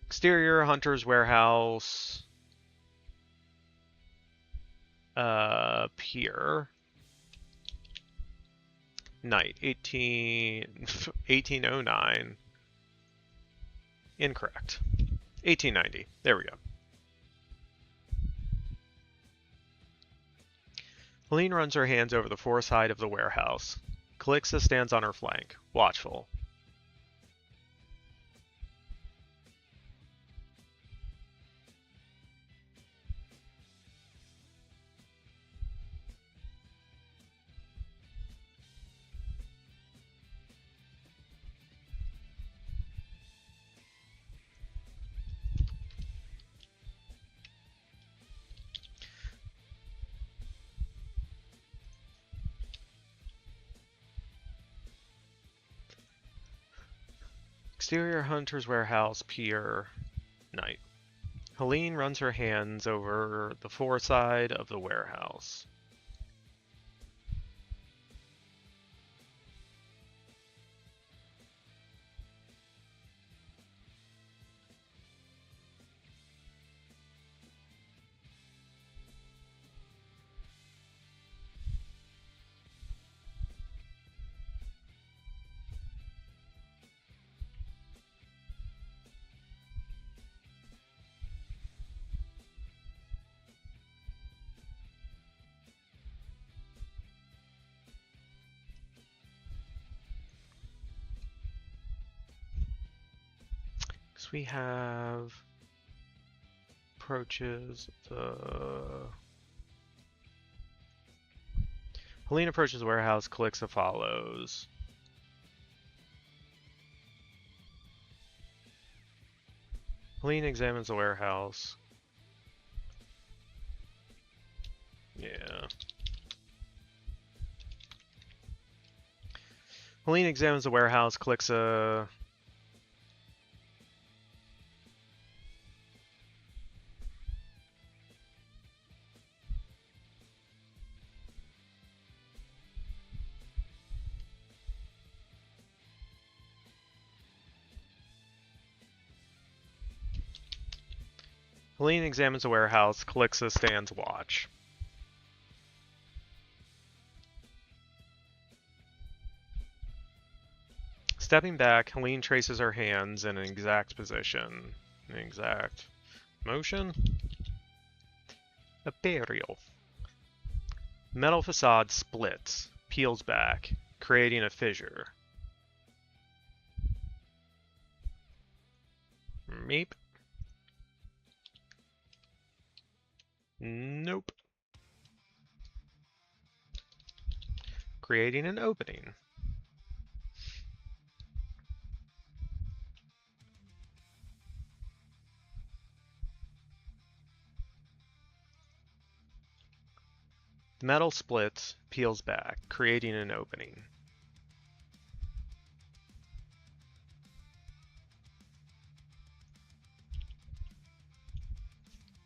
Exterior, Hunter's Warehouse. Pier. Night. 1809. Incorrect. 1890. There we go. Hélène runs her hands over the foreside of the warehouse. Calixta stands on her flank, watchful. Exterior, Hunter's Warehouse, Pier, night. Hélène runs her hands over the foreside of the warehouse. We have approaches the Hélène approaches the warehouse, Calixta follows. Hélène examines the warehouse. Yeah. Hélène examines the warehouse, Calixta. Hélène examines the warehouse. Calixta stands watch. Stepping back, Hélène traces her hands in an exact position. An exact motion? A burial. Metal facade splits, peels back, creating a fissure. Meep. Nope. Creating an opening. The metal splits, peels back, creating an opening.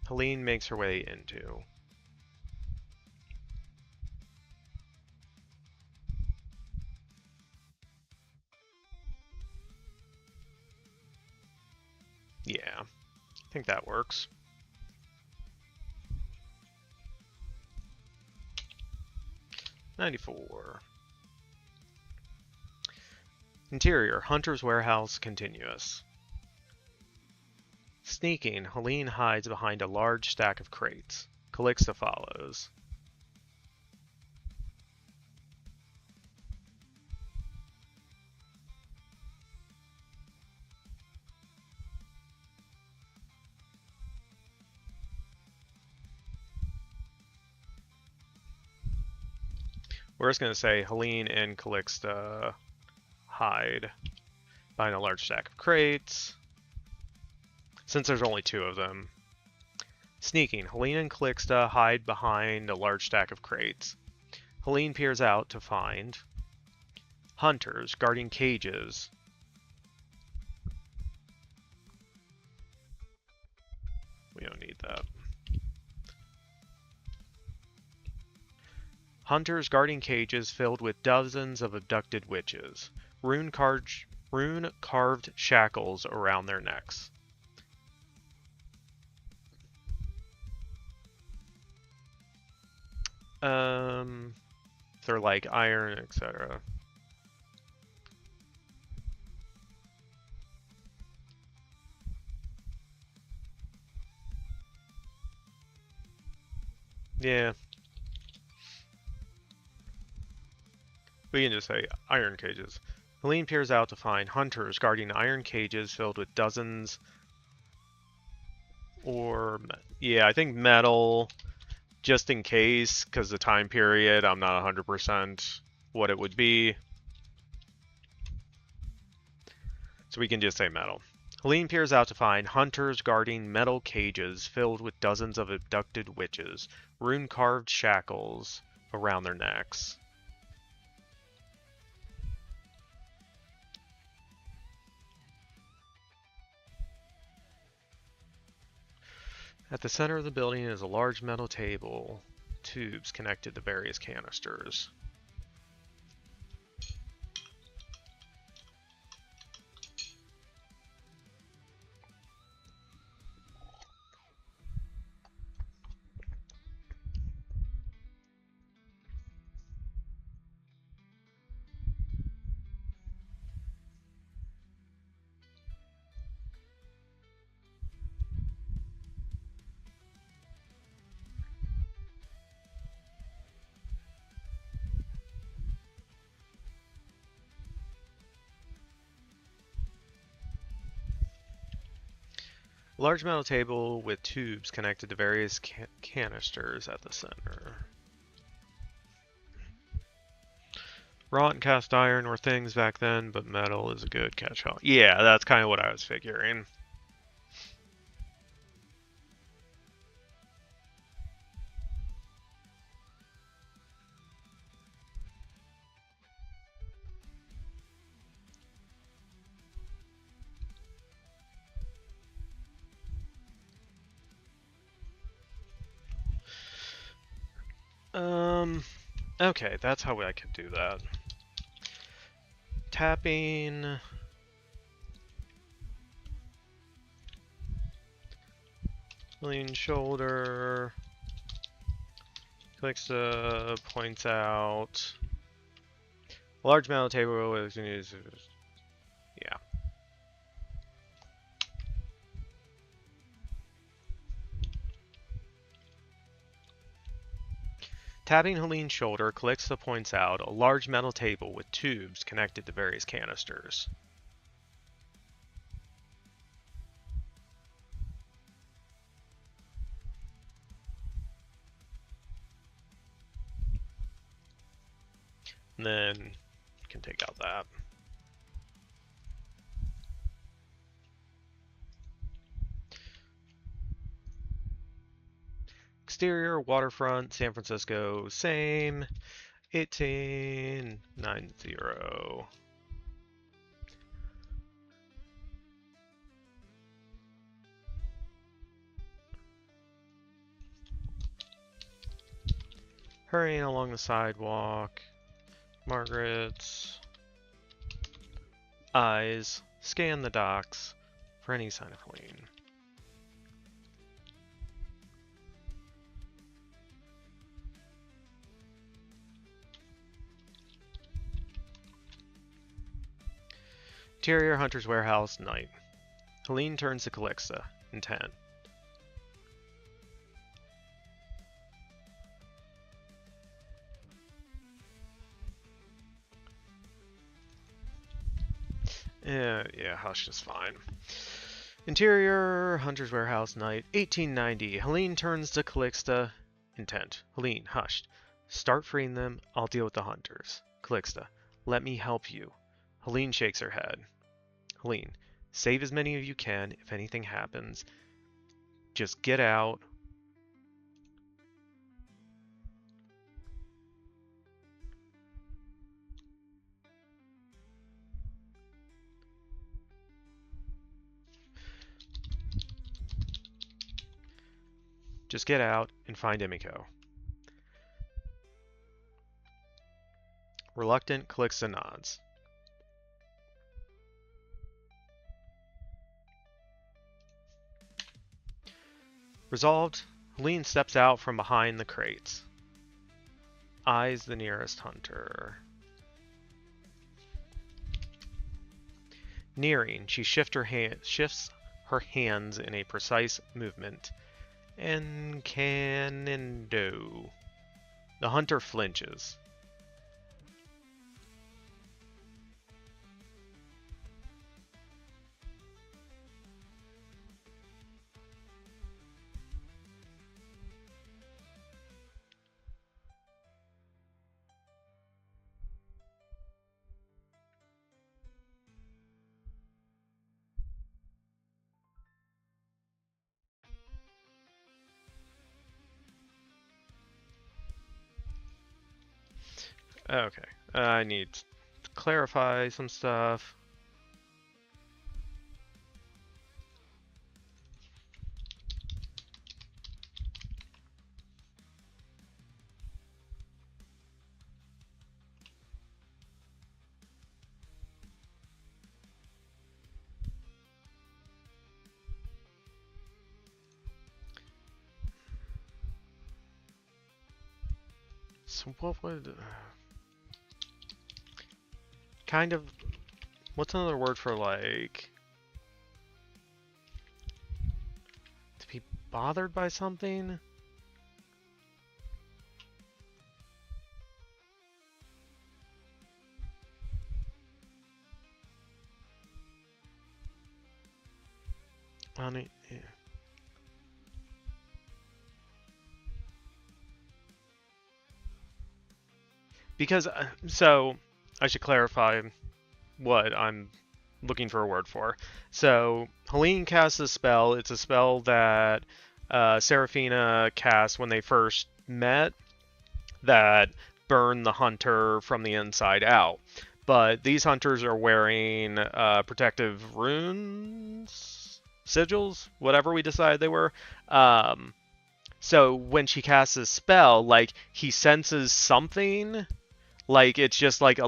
Hélène makes her way into. Yeah, I think that works. $94. Interior, Hunter's Warehouse, continuous. Sneaking, Hélène hides behind a large stack of crates. Calixta follows. We're just going to say Hélène and Calixta hide behind a large stack of crates, since there's only two of them. Sneaking, Hélène and Calixta hide behind a large stack of crates. Hélène peers out to find hunters guarding cages. We don't need that. Hunters guarding cages filled with dozens of abducted witches. Rune-carved shackles around their necks. They're like iron, etc. Yeah. We can just say iron cages. Hélène peers out to find hunters guarding iron cages filled with dozens or... Yeah, I think metal, just in case, because the time period, I'm not 100% what it would be. So we can just say metal. Hélène peers out to find hunters guarding metal cages filled with dozens of abducted witches, rune-carved shackles around their necks. At the center of the building is a large metal table, tubes connected to various canisters. A large metal table with tubes connected to various canisters at the center. Wrought and cast iron were things back then, but metal is a good catch-all. Yeah, that's kind of what I was figuring. Okay, that's how I can do that. Tapping. Lean shoulder. Clicks points out. Large metal table with yeah. Tapping Helene's shoulder, Calixta points out a large metal table with tubes connected to various canisters. And then can take out that. Exterior, waterfront, San Francisco, same. 1890. Hurrying along the sidewalk, Margaret's eyes scan the docks for any sign of Hélène. Interior Hunter's Warehouse, night. Hélène turns to Calixta, intent. Yeah, hush is fine. Interior Hunter's Warehouse, night. 1890. Hélène turns to Calixta, intent. Hélène, hushed. Start freeing them, I'll deal with the hunters. Calixta, let me help you. Hélène shakes her head. Hélène, save as many of you can if anything happens. Just get out. Just get out and find Emiko. Reluctant, Calixta nods. Resolved, Hélène steps out from behind the crates. Eyes the nearest hunter. Nearing, she shifts her hands in a precise movement. And Canando. The hunter flinches. Okay, I need to clarify some stuff. So what would... kind of... what's another word for, like... to be bothered by something? Yeah. Because, so, I should clarify what I'm looking for a word for. So, Hélène casts a spell. It's a spell that Seraphina cast when they first met that burn the hunter from the inside out. But these hunters are wearing protective runes, sigils, whatever we decided they were. So when she casts a spell, like, he senses something. Like, it's just like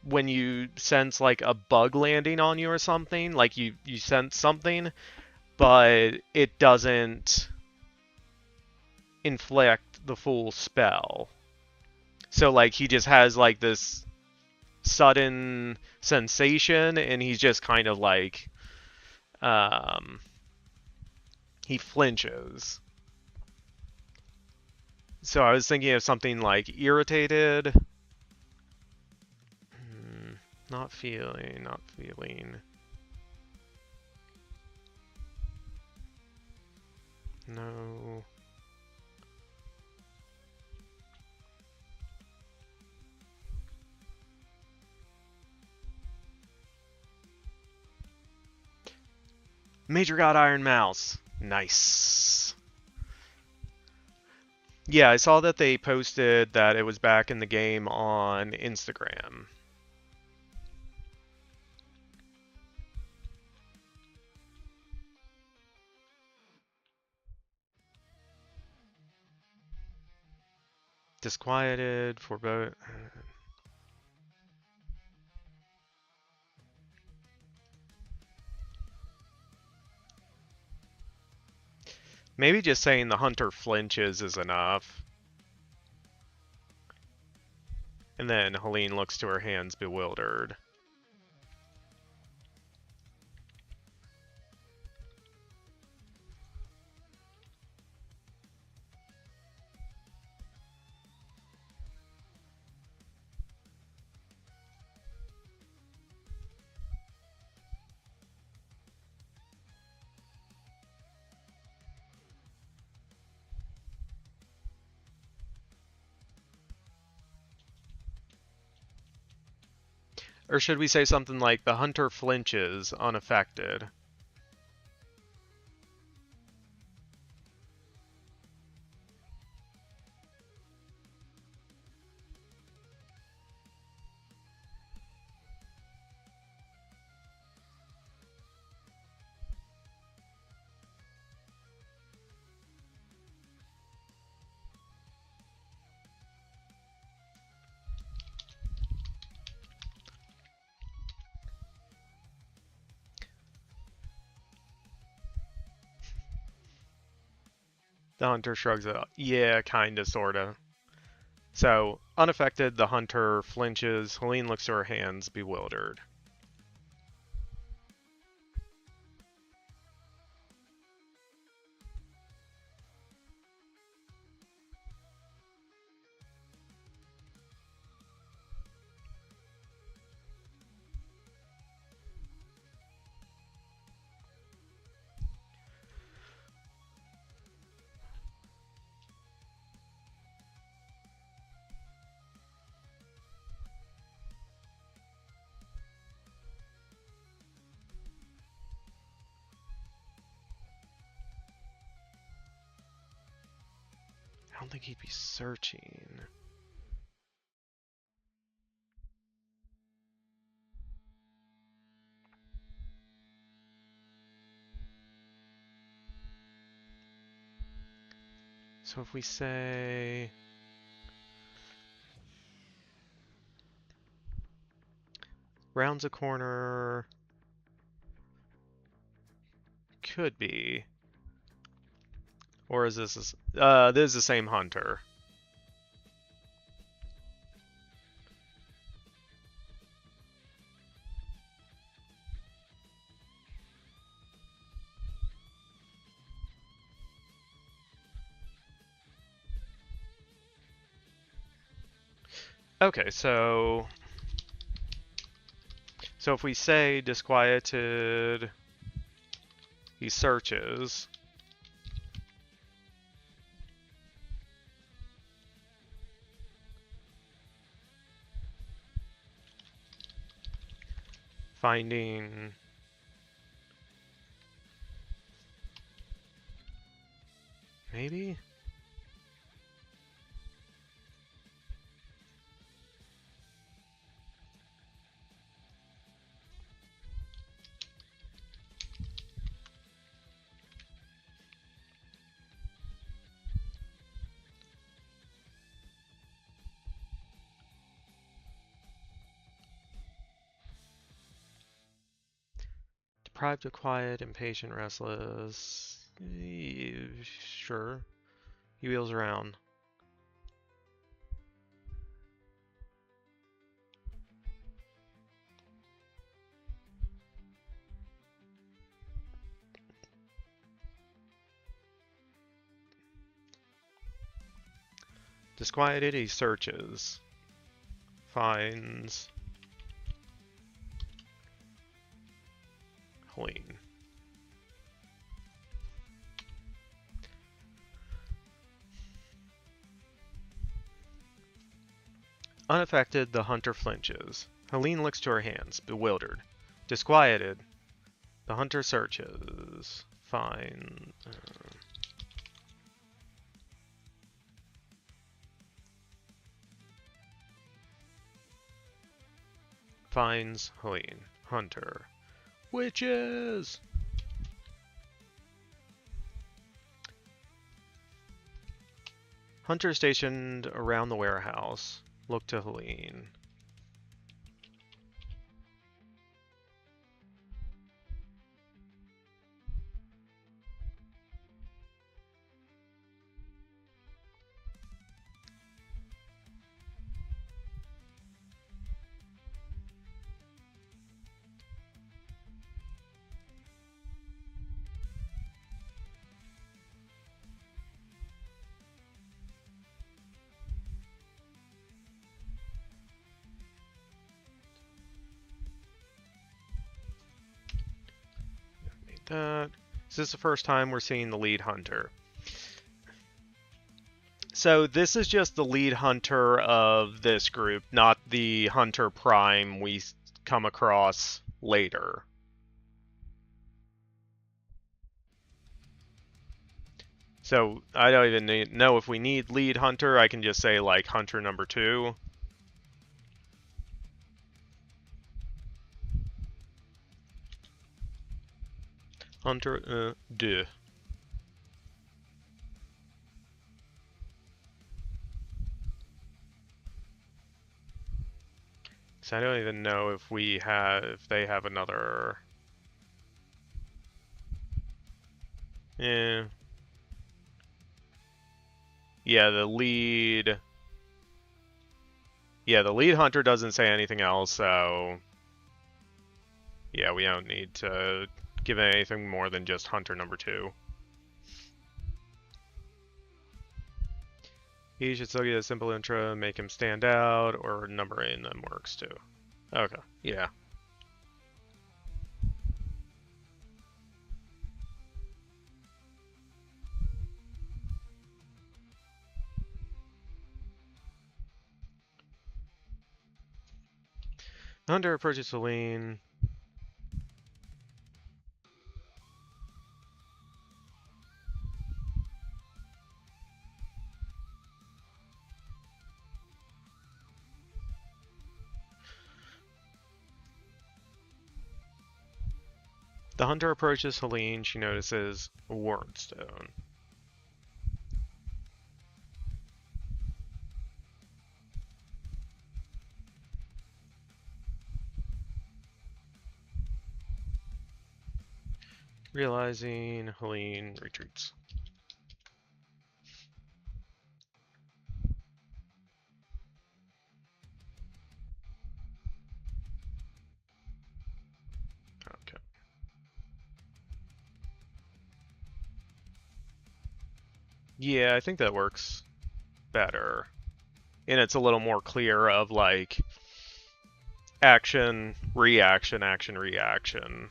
when you sense like a bug landing on you or something, like you sense something, but it doesn't inflict the full spell. So like he just has like this sudden sensation and he's just kind of like he flinches. So I was thinking of something like irritated. Not feeling. No. Major got Iron Mouse. Nice. Yeah, I saw that they posted that it was back in the game on Instagram. Disquieted, forebode. Maybe just saying the hunter flinches is enough. And then Hélène looks to her hands, bewildered. Or should we say something like, the hunter flinches, unaffected? The hunter shrugs it off. Yeah, kinda, sorta. So, unaffected, the hunter flinches. Hélène looks to her hands, bewildered. I don't think he'd be searching. So if we say... rounds a corner... could be... Or is this is the same hunter? Okay, so if we say disquieted, he searches. Finding maybe? Deprived of quiet, impatient, restless. Sure. He wheels around. Disquieted, he searches. Finds Hélène. Unaffected, the hunter flinches. Hélène looks to her hands, bewildered. Disquieted, the hunter searches. Fine. Finds Hélène. Hunter. Hunter stationed around the warehouse. Look to Hélène. That. This is the first time we're seeing the lead hunter. So this is just the lead hunter of this group, not the hunter prime we come across later. So I don't even know if we need lead hunter. I can just say like hunter number 2. Hunter 2. So I don't even know if they have another. Yeah. Yeah, the lead hunter doesn't say anything else, so yeah, we don't need to give it anything more than just hunter number 2. He should still get a simple intro, make him stand out, or number in them works too. Okay, yeah. Hunter approaches Hélène. The hunter approaches Hélène. She notices a wardstone. Realizing, Hélène retreats. Okay. Yeah, I think that works better. And it's a little more clear of like action, reaction, action, reaction.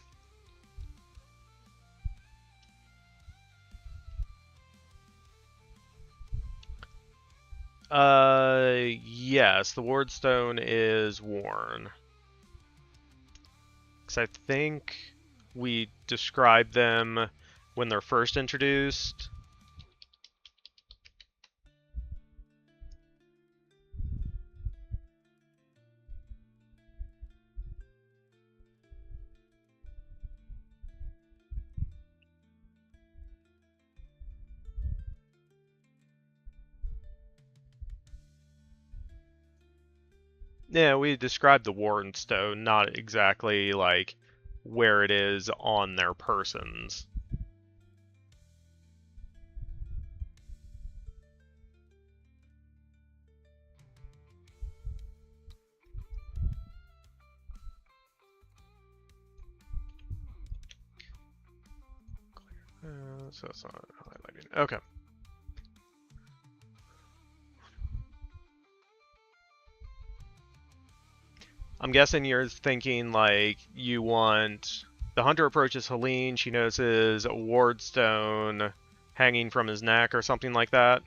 Yes, the wardstone is worn. Because I think we described them when they're first introduced. Yeah, we described the wardstone, not exactly like where it is on their persons. So it's not highlighting. Okay. I'm guessing you're thinking like you want the hunter approaches Hélène. She notices a wardstone hanging from his neck or something like that.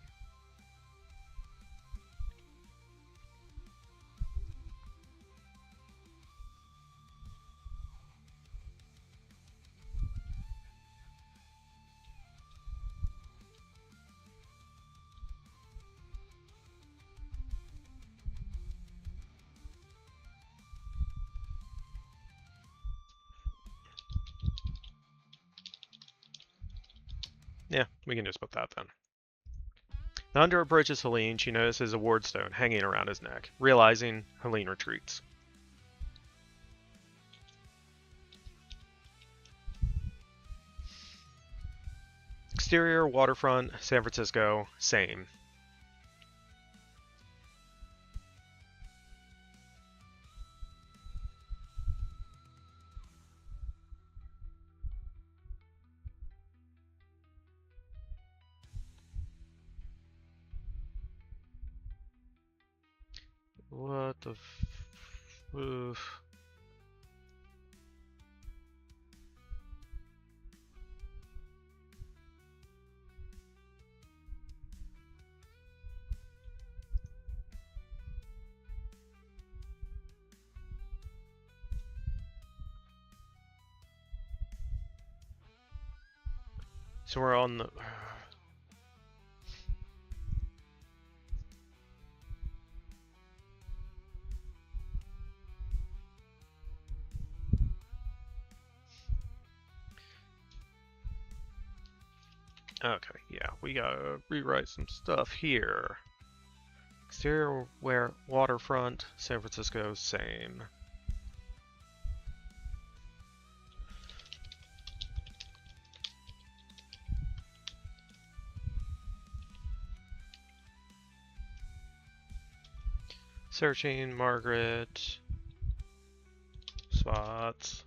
Yeah, we can just put that then. The hunter approaches Hélène. She notices a wardstone hanging around his neck. Realizing, Hélène retreats. Exterior, waterfront, San Francisco, same. What the oof. So we're on the... Okay, yeah, we gotta rewrite some stuff here. Exterior, waterfront, San Francisco, same. Searching, Margaret, spots.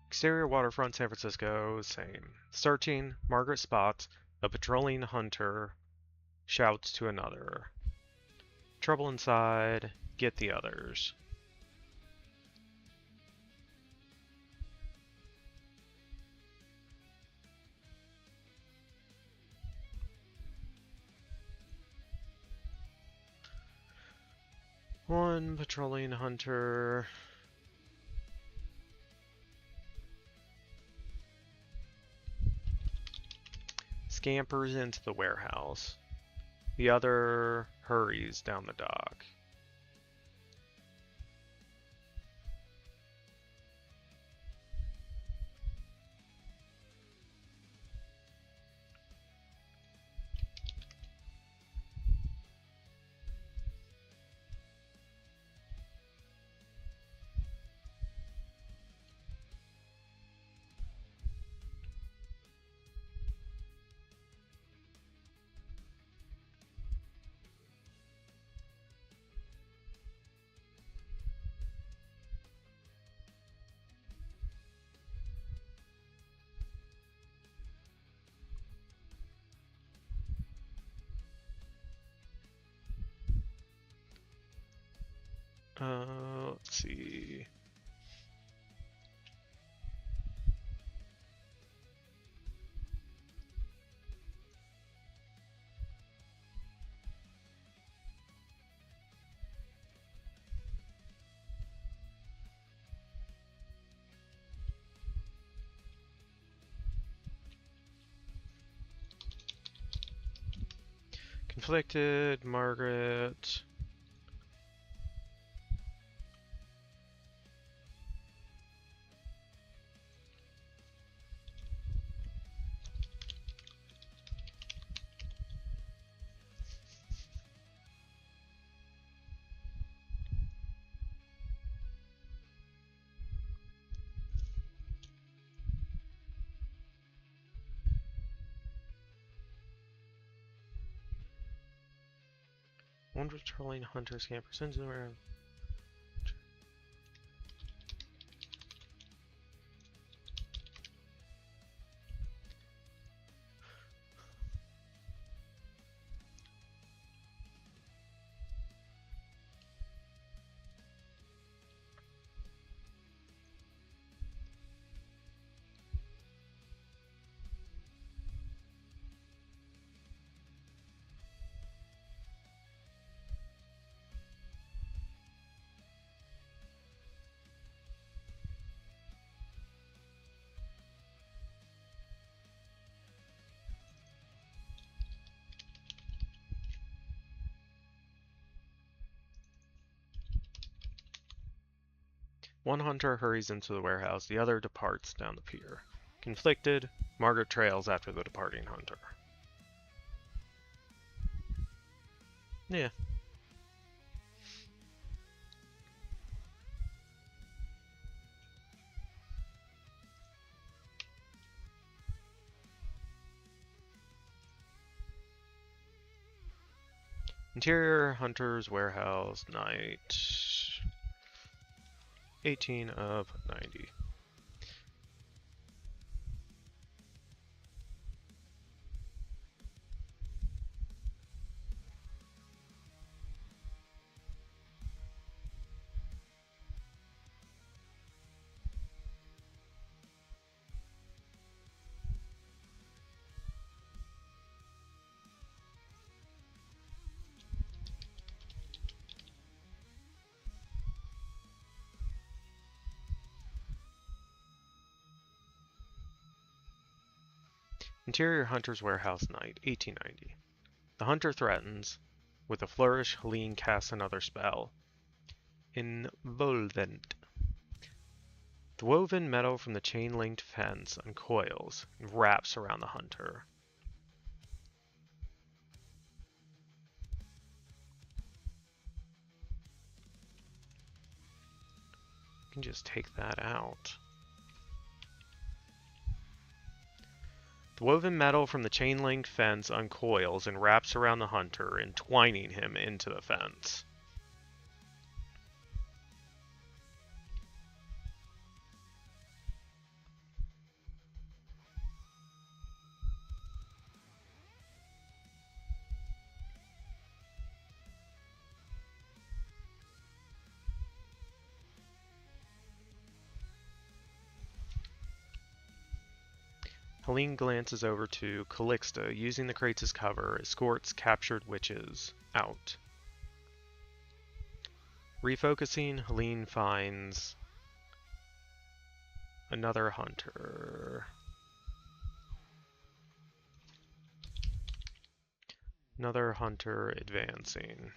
Exterior, waterfront, San Francisco, same. Searching, Margaret spots a patrolling hunter, shouts to another. Trouble inside, get the others. One patrolling hunter. Scampers into the warehouse. The other hurries down the dock. Let's see. Conflicted, Margaret. One patrolling hunter scampers into the room. One hunter hurries into the warehouse, the other departs down the pier. Conflicted, Margaret trails after the departing hunter. Yeah. Interior Hunter's Warehouse, night 18 of 90. Interior Hunter's Warehouse, night 1890. The hunter threatens. With a flourish, Hélène casts another spell. Involvent. The woven metal from the chain-linked fence uncoils and wraps around the hunter. You can just take that out. The woven metal from the chain-linked fence uncoils and wraps around the hunter, entwining him into the fence. Hélène glances over to Calixta, using the crates as cover, escorts captured witches out. Refocusing, Hélène finds another hunter. Another hunter advancing.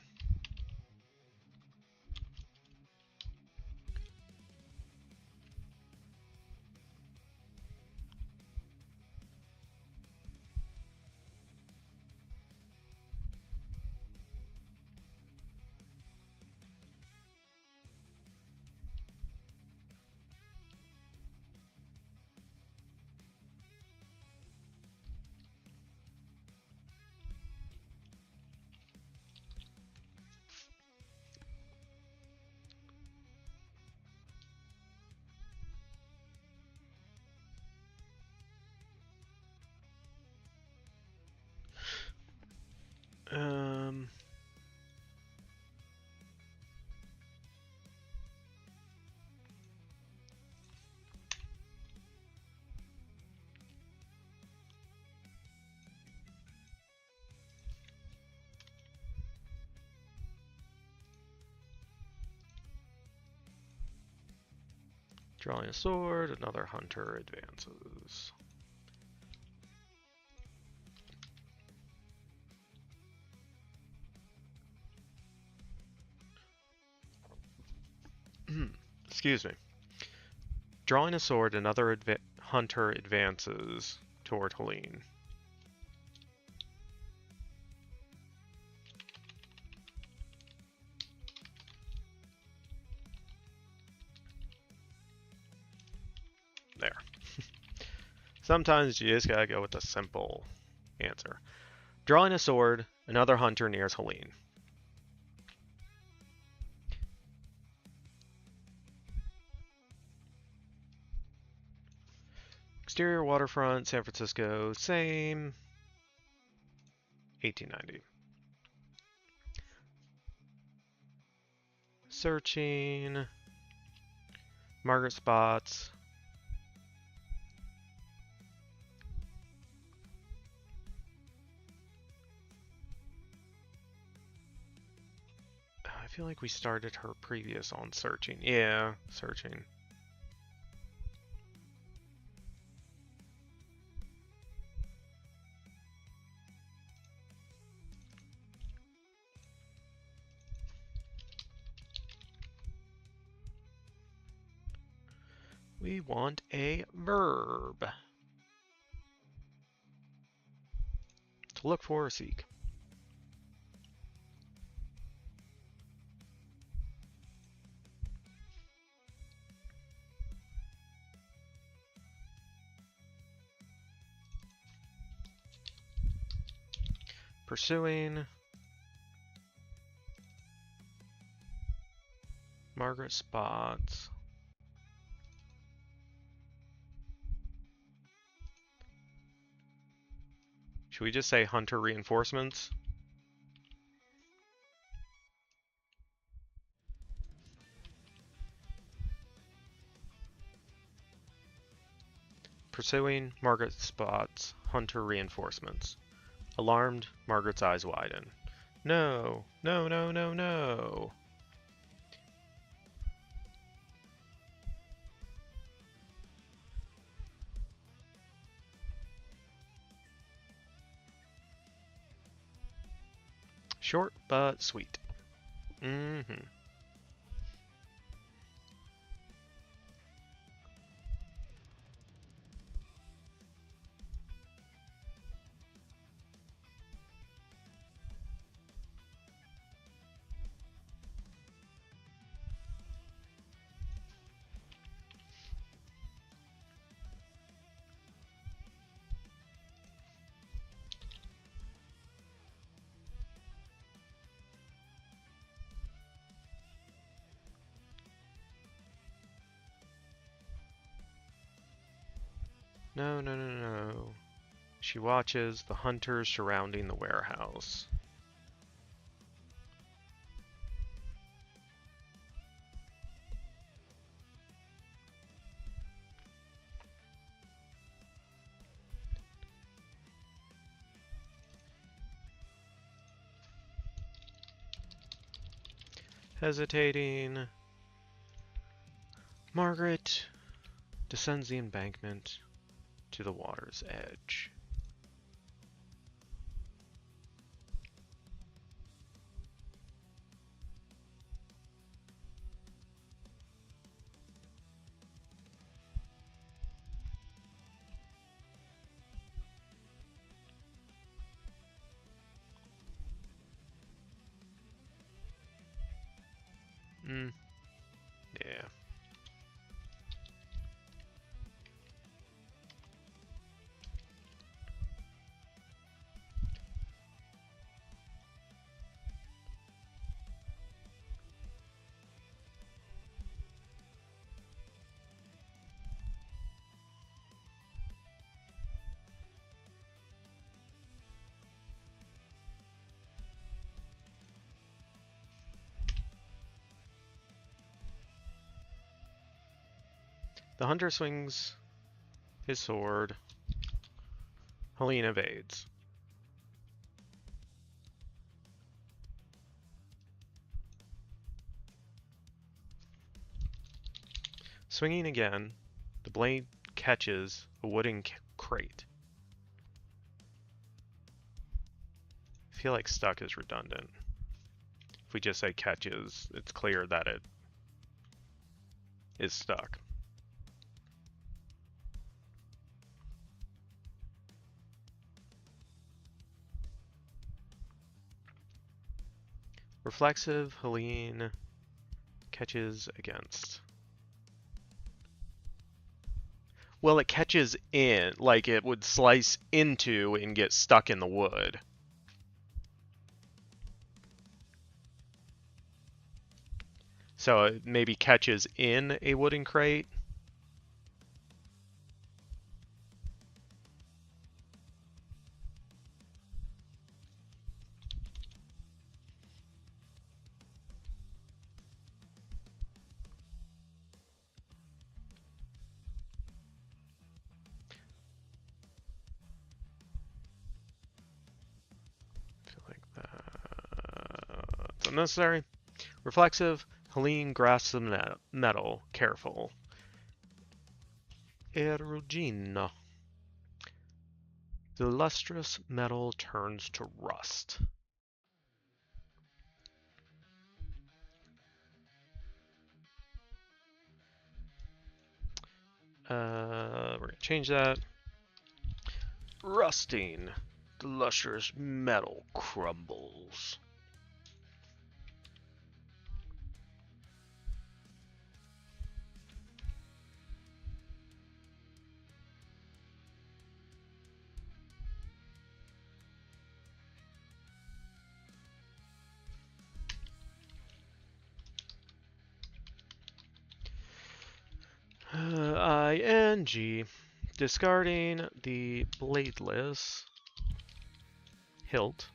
Drawing a sword, another hunter advances. Excuse me. Drawing a sword, another hunter advances toward Hélène. There. Sometimes you just gotta go with a simple answer. Drawing a sword, another hunter nears Hélène. Exterior waterfront, San Francisco, same. 1890. Searching. Margaret spots. I feel like we started her previous on searching. Yeah, searching. We want a verb. To look for or seek. Pursuing. Margaret spots. Should we just say hunter reinforcements? Pursuing, Margaret spots hunter reinforcements. Alarmed, Margaret's eyes widen. No, no, no, no, no. Short but sweet. Mm-hmm. No, no, no, no. She watches the hunters surrounding the warehouse. Hesitating. Margaret descends the embankment to the water's edge. Yeah. The hunter swings his sword. Hélène evades. Swinging again, the blade catches a wooden crate. I feel like stuck is redundant. If we just say catches, it's clear that it is stuck. Reflexive, Hélène catches against. Well, it catches in, like it would slice into and get stuck in the wood. So it maybe catches in a wooden crate. It's unnecessary. Reflexive, Hélène grasps the metal, careful. Arjona. The lustrous metal turns to rust. We're gonna change that. Rusting. The lustrous metal crumbles. ING. Discarding the bladeless hilt.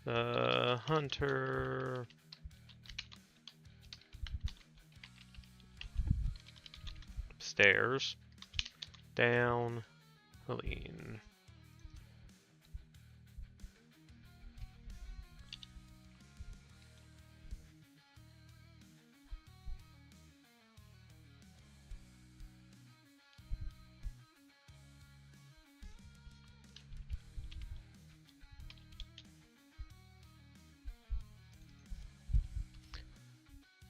Hunter stairs down Hélène.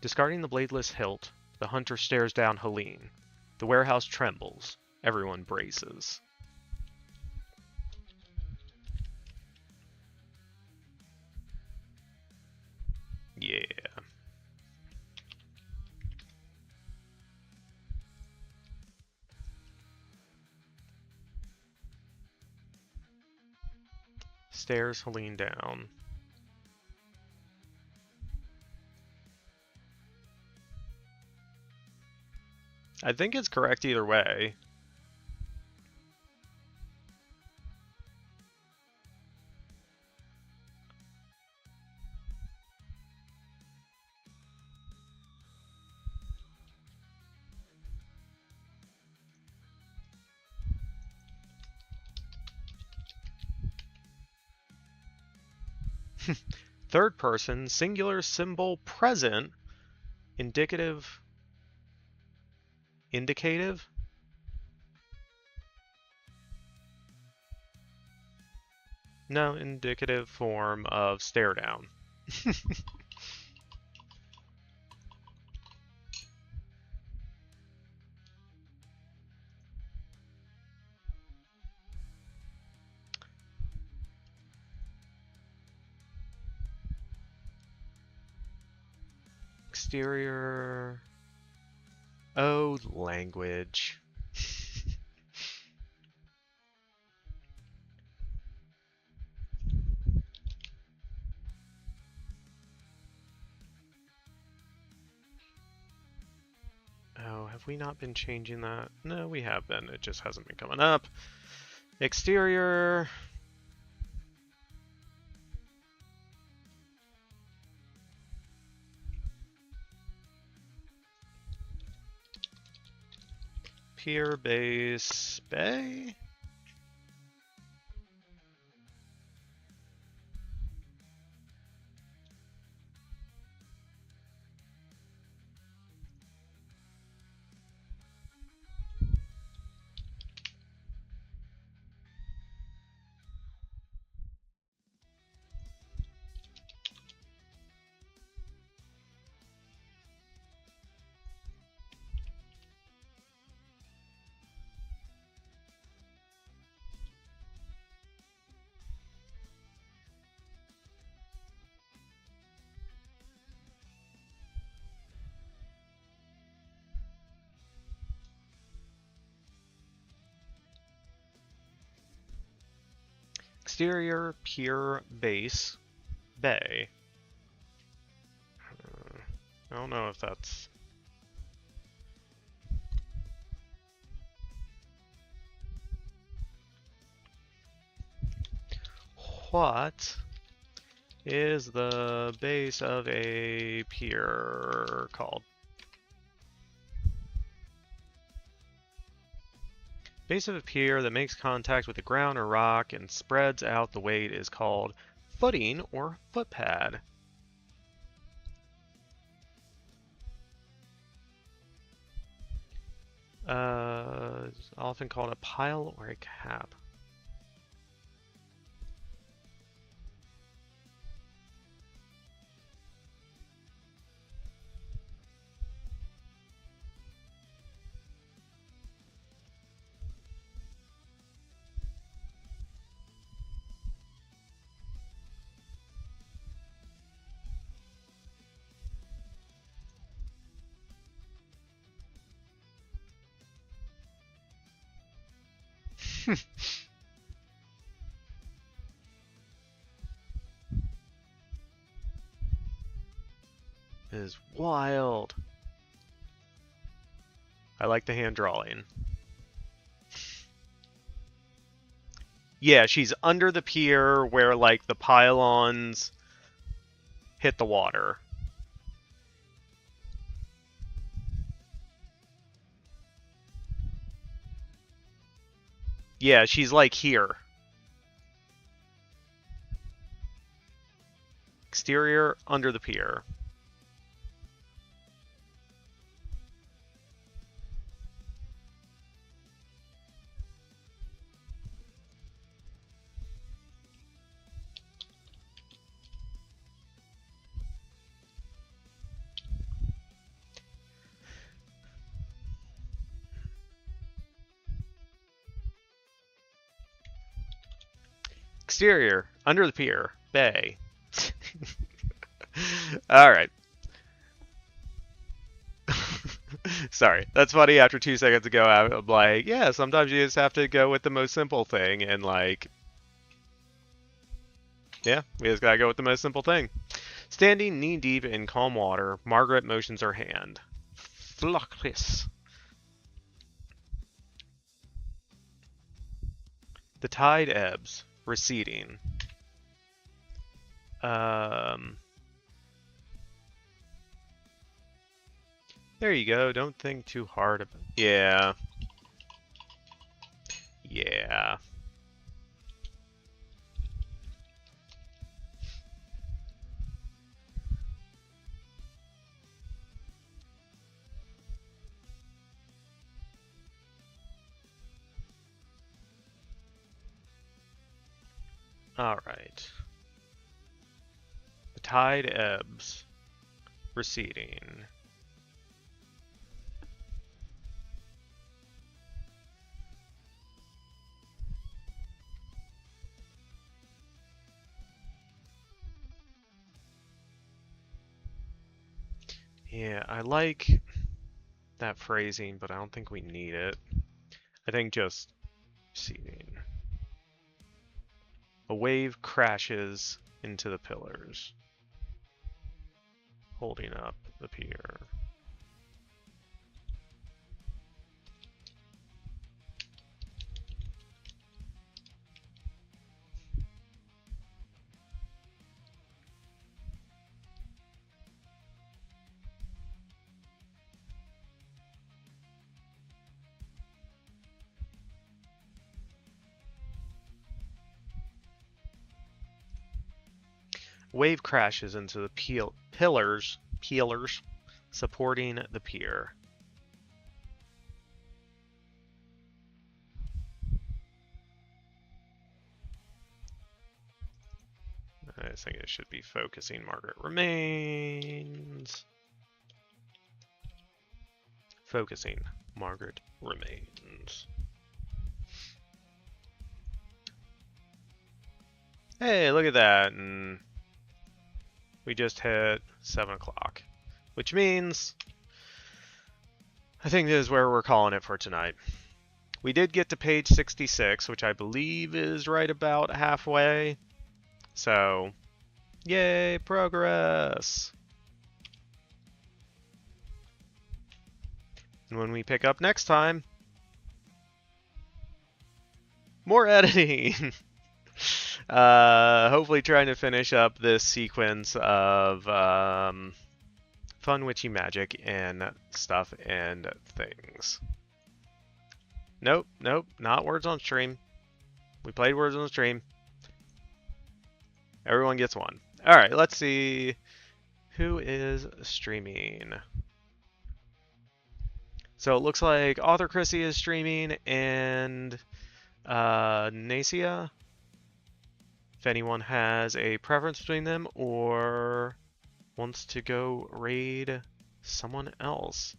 Discarding the bladeless hilt, the hunter stares down Hélène. The warehouse trembles. Everyone braces. Yeah. Stares Hélène down. I think it's correct either way. Third person, singular symbol present, indicative. Indicative? No, indicative form of stare down. Exterior. Oh, language. Oh, have we not been changing that? No, we have been. It just hasn't been coming up. Exterior. Pier base bay. Exterior pier base bay. I don't know if that's... What is the base of a pier called? Base of a pier that makes contact with the ground or rock and spreads out the weight is called footing or footpad. It's often called a pile or a cap. Is wild. I like the hand drawing. Yeah, she's under the pier where like the pylons hit the water. Yeah, she's like here. Exterior under the pier. Exterior under the pier. Bay. Alright. Sorry, that's funny. After 2 seconds ago, I'm like, yeah, sometimes you just have to go with the most simple thing, and like, yeah, we just gotta go with the most simple thing. Standing knee deep in calm water, Margaret motions her hand. Flockless. The tide ebbs, receding. There you go. Don't think too hard about it. Yeah. Yeah. Alright. The tide ebbs, receding. Yeah, I like that phrasing, but I don't think we need it. I think just receding. A wave crashes into the pillars, holding up the pier. Wave crashes into the pillars supporting the pier. I think it should be focusing. Margaret remains. Focusing. Margaret remains. Hey, look at that. And we just hit 7 o'clock, which means I think this is where we're calling it for tonight. We did get to page 66, which I believe is right about halfway. So, yay, progress! And when we pick up next time, more editing! Hopefully trying to finish up this sequence of fun witchy magic and stuff and things. Nope, not words on stream. We played words on stream. Everyone gets one. Alright, let's see who is streaming. So it looks like Author Chrissy is streaming and Nacia. If anyone has a preference between them or wants to go raid someone else.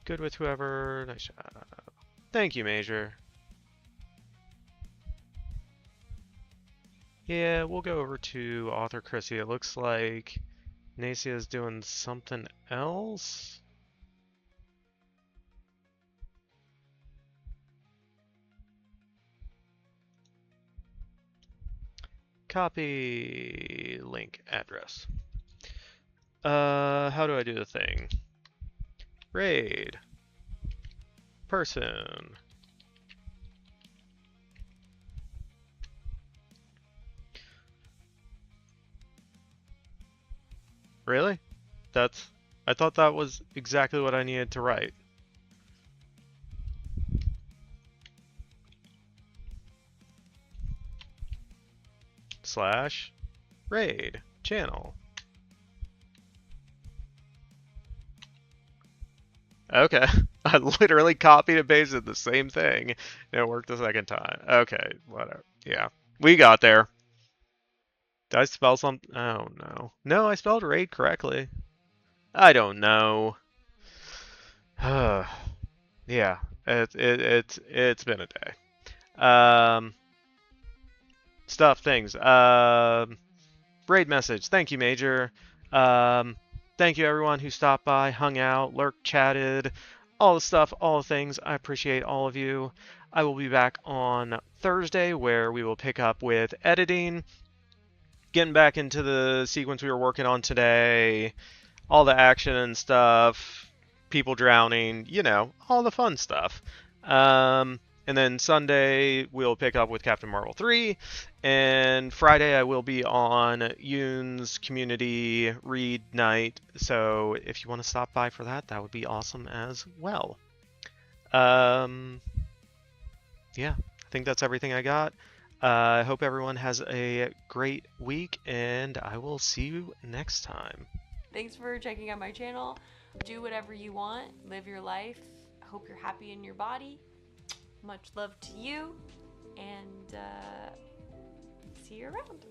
Good with whoever. Nice job. Thank you, Major. Yeah, we'll go over to author Chrissy. It looks like Nacia is doing something else. Copy link address. How do I do the thing? Raid. Person. Really? I thought that was exactly what I needed to write. Slash raid channel. Okay. I literally copied and pasted the same thing and it worked the second time. Okay, whatever. Yeah. We got there. Did I spell something? Oh no. No, I spelled raid correctly. I don't know. Yeah, it's been a day. Stuff, things. Raid message. Thank you, Major. Thank you everyone who stopped by, hung out, lurked, chatted, all the stuff, all the things. I appreciate all of you. I will be back on Thursday where we will pick up with editing, getting back into the sequence we were working on today, all the action and stuff, people drowning, you know, all the fun stuff. And then Sunday we'll pick up with Captain Marvel 3, and Friday I will be on Yoon's community read night. So if you want to stop by for that, that would be awesome as well. Yeah, I think that's everything I got. I hope everyone has a great week, and I will see you next time. Thanks for checking out my channel. Do whatever you want. Live your life. I hope you're happy in your body. Much love to you. And see you around.